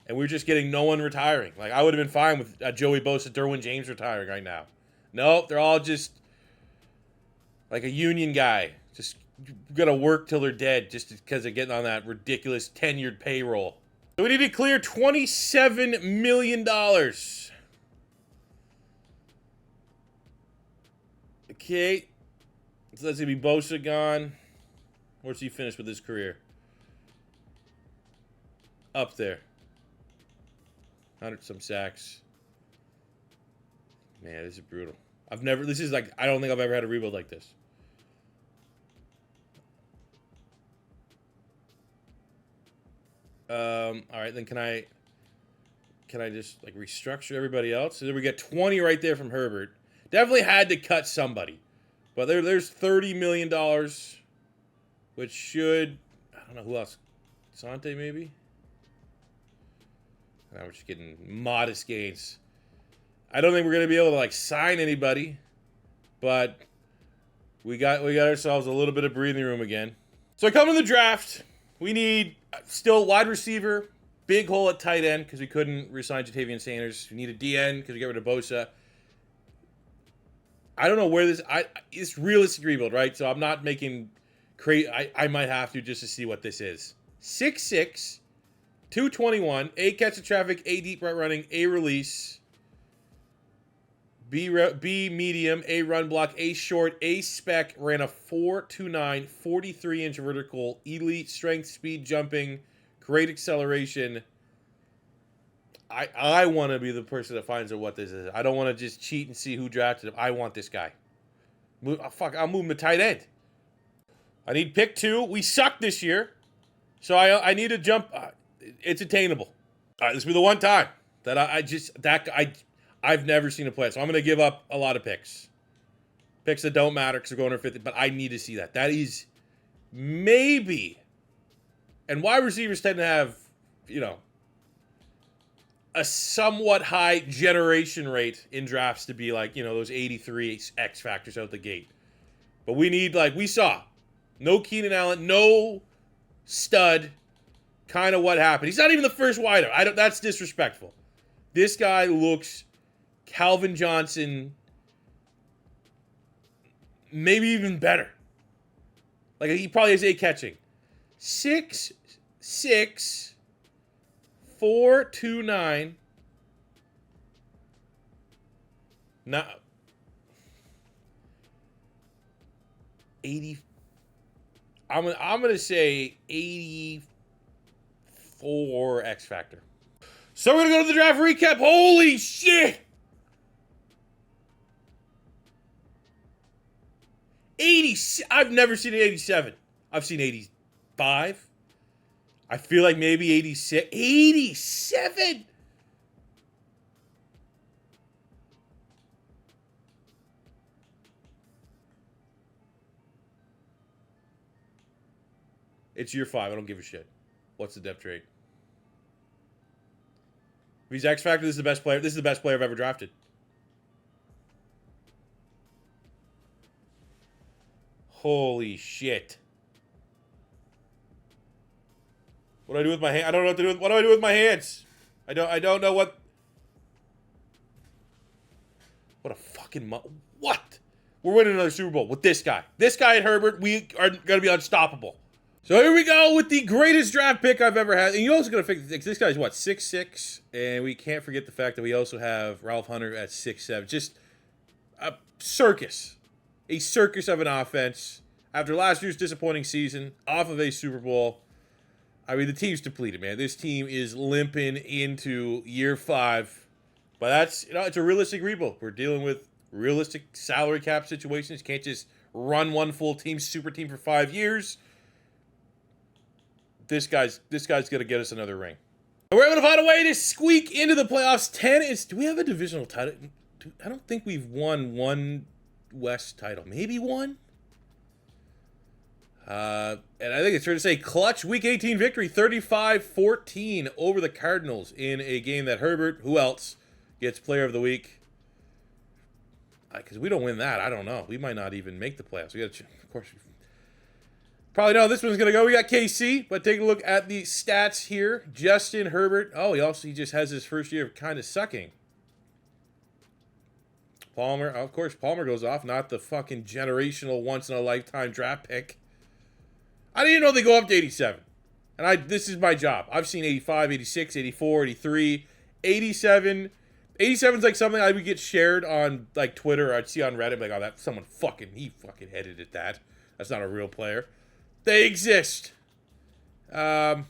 And we're just getting no one retiring. Like, I would have been fine with Joey Bosa, Derwin James retiring right now. Nope, they're all just like a union guy. Just gonna work till they're dead just because they're getting on that ridiculous tenured payroll. So we need to clear $27 million. Okay. So that's going to be Bosa gone. Where's he finished with his career? Up there. 100-some sacks. Man, this is brutal. This is like, I don't think I've ever had a rebuild like this. All right, then can I just like restructure everybody else? So then we get 20 right there from Herbert. Definitely had to cut somebody. But there's $30 million, which should, I don't know who else. Sante maybe? Now we're just getting modest gains. I don't think we're gonna be able to like sign anybody, but we got ourselves a little bit of breathing room again. So I come to the draft. We need still wide receiver, big hole at tight end because we couldn't re-sign Jatavian Sanders. We need a DN because we got rid of Bosa. I don't know where it's realistic rebuild, right? So I'm not making crazy. I might have to just to see what this is. 6'6", 221, A catch of traffic, A deep right running, A release, B medium, A run block, A short, A spec, ran a 4.29, 43-inch vertical, elite strength, speed, jumping, great acceleration. I want to be the person that finds out what this is. I don't want to just cheat and see who drafted him. I want this guy. I'll move him to tight end. I need pick 2. We suck this year, so I need to jump. It's attainable. All right, this will be the one time that I've never seen a play. So I'm going to give up a lot of picks. Picks that don't matter because they're going to 50, but I need to see that. That is maybe. And wide receivers tend to have, a somewhat high generation rate in drafts to be like, those 83 X factors out the gate. But we need, like we saw, no Keenan Allen, no stud, kind of what happened. He's not even the first wideout. That's disrespectful. This guy looks Calvin Johnson, maybe even better. Like, he probably has 8 catching. 6'6", 4.29. Not 80. I'm gonna say 84 X factor. So we're gonna go to the draft recap. Holy shit! 80. I've never seen an 87. I've seen 85. I feel like maybe 86. 87? It's year 5. I don't give a shit. What's the depth trade? If he's X Factor, this is the best player. This is the best player I've ever drafted. Holy shit. What do I do with my hand? I don't know what to do with, what do I do with my hands? I don't know what a fucking what? We're winning another Super Bowl with this guy. This guy and Herbert, we are going to be unstoppable. So here we go with the greatest draft pick I've ever had. And you're also going to fix this guy's what, 6'6", and we can't forget the fact that we also have Ralph Hunter at 6'7". Just a circus. A circus of an offense. After last year's disappointing season, off of a Super Bowl, I mean, the team's depleted, man. This team is limping into year 5. But that's, it's a realistic rebuild. We're dealing with realistic salary cap situations. You can't just run one full team, super team for 5 years. This guy's going to get us another ring. And we're able to find a way to squeak into the playoffs. 10 is, do we have a divisional title? I don't think we've won one West title. Maybe one? And I think it's fair to say clutch Week 18 victory, 35-14 over the Cardinals in a game that Herbert, who else, gets Player of the Week. because we don't win that, I don't know. We might not even make the playoffs. We got to, of course, probably know how this one's going to go. We got KC, but take a look at the stats here. Justin Herbert. Oh, he just has his first year of kind of sucking. Palmer, of course, Palmer goes off. Not the fucking generational once-in-a-lifetime draft pick. I didn't even know they go up to 87. And this is my job. I've seen 85, 86, 84, 83, 87. 87 is like something I would get shared on like Twitter or I'd see on Reddit. Like, oh, that someone he fucking edited that. That's not a real player. They exist. And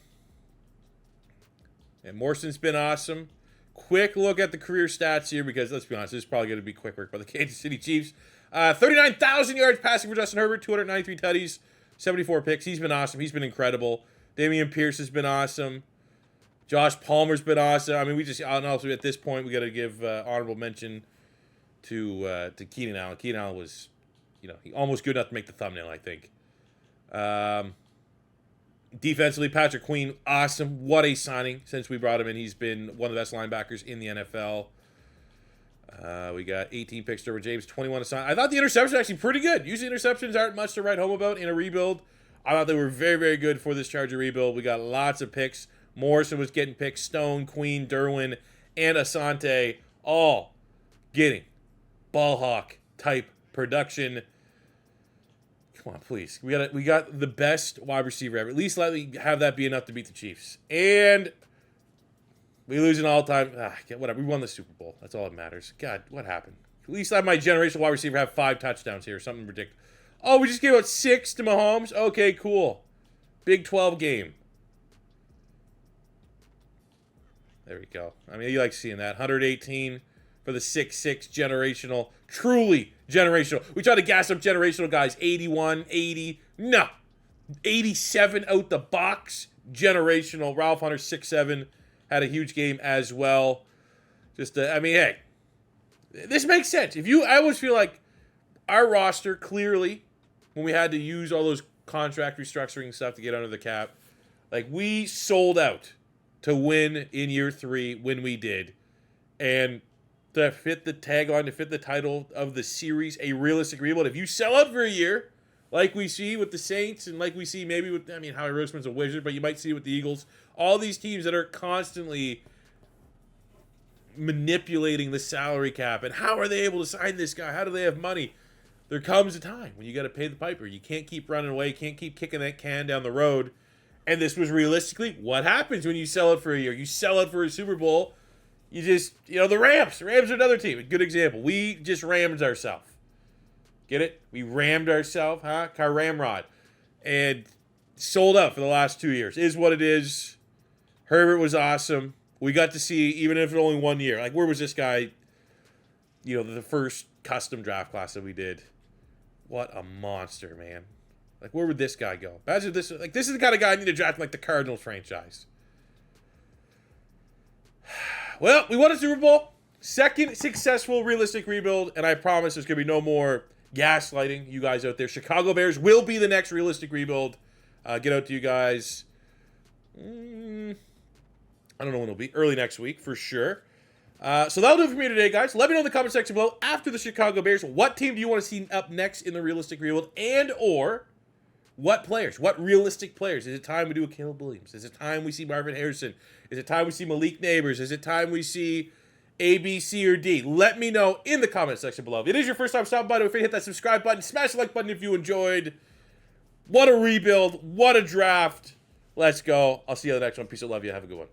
Morrison's been awesome. Quick look at the career stats here because, let's be honest, this is probably going to be quick work by the Kansas City Chiefs. 39,000 yards passing for Justin Herbert, 293 tutties, 74 picks. He's been awesome. He's been incredible. Damian Pierce has been awesome. Josh Palmer's been awesome. I mean, and also at this point, we got to give honorable mention to Keenan Allen. Keenan Allen was, he almost good enough to make the thumbnail, I think. Defensively, Patrick Queen, awesome. What a signing since we brought him in. He's been one of the best linebackers in the NFL. We got 18 picks. Derwin James, 21 assigned. I thought the interceptions were actually pretty good. Usually interceptions aren't much to write home about in a rebuild. I thought they were very, very good for this Charger rebuild. We got lots of picks. Morrison was getting picks. Stone, Queen, Derwin, and Asante all getting ball hawk type production. Come on, please. We got the best wide receiver ever. At least let me have that be enough to beat the Chiefs. And we lose an all-time. Whatever. We won the Super Bowl. That's all that matters. God, what happened? At least let my generational wide receiver have 5 touchdowns here. Something ridiculous. Oh, we just gave out 6 to Mahomes? Okay, cool. Big 12 game. There we go. I mean, you like seeing that. 118 for the 6'6", generational. Truly generational. We try to gas up generational guys. 81, 80. No. 87 out the box. Generational. Ralph Hunter, 6'7", had a huge game as well. Hey. This makes sense. I always feel like our roster, clearly, when we had to use all those contract restructuring stuff to get under the cap, like, we sold out to win in year 3 when we did. And to fit the tagline, to fit the title of the series, a realistic rebuild. If you sell out for a year, like we see with the Saints, and like we see maybe with, Howie Roseman's a wizard, but you might see with the Eagles, all these teams that are constantly manipulating the salary cap, and how are they able to sign this guy? How do they have money? There comes a time when you got to pay the piper. You can't keep running away, you can't keep kicking that can down the road. And this was realistically what happens when you sell it for a year. You sell it for a Super Bowl. You just, the Rams. The Rams are another team. A good example. We just rammed ourselves. Get it? We rammed ourselves, huh? Ramrod. And sold out for the last 2 years. Is what it is. Herbert was awesome. We got to see, even if it only 1 year, like, where was this guy, the first custom draft class that we did? What a monster, man. Like, where would this guy go? Imagine this. Like, this is the kind of guy I need to draft, like the Cardinals franchise. Well, we won a Super Bowl. Second successful realistic rebuild. And I promise there's going to be no more gaslighting you guys out there. Chicago Bears will be the next realistic rebuild. Get out to you guys. I don't know when it'll be. Early next week, for sure. So that'll do it for me today, guys. Let me know in the comment section below, after the Chicago Bears, what team do you want to see up next in the realistic rebuild? And or what players? What realistic players? Is it time we do a Caleb Williams? Is it time we see Marvin Harrison? Is it time we see Malik Neighbors? Is it time we see A, B, C, or D? Let me know in the comment section below. If it is your first time stopping by, don't forget to hit that subscribe button. Smash the like button if you enjoyed. What a rebuild. What a draft. Let's go. I'll see you on the next one. Peace out. Love you. Have a good one.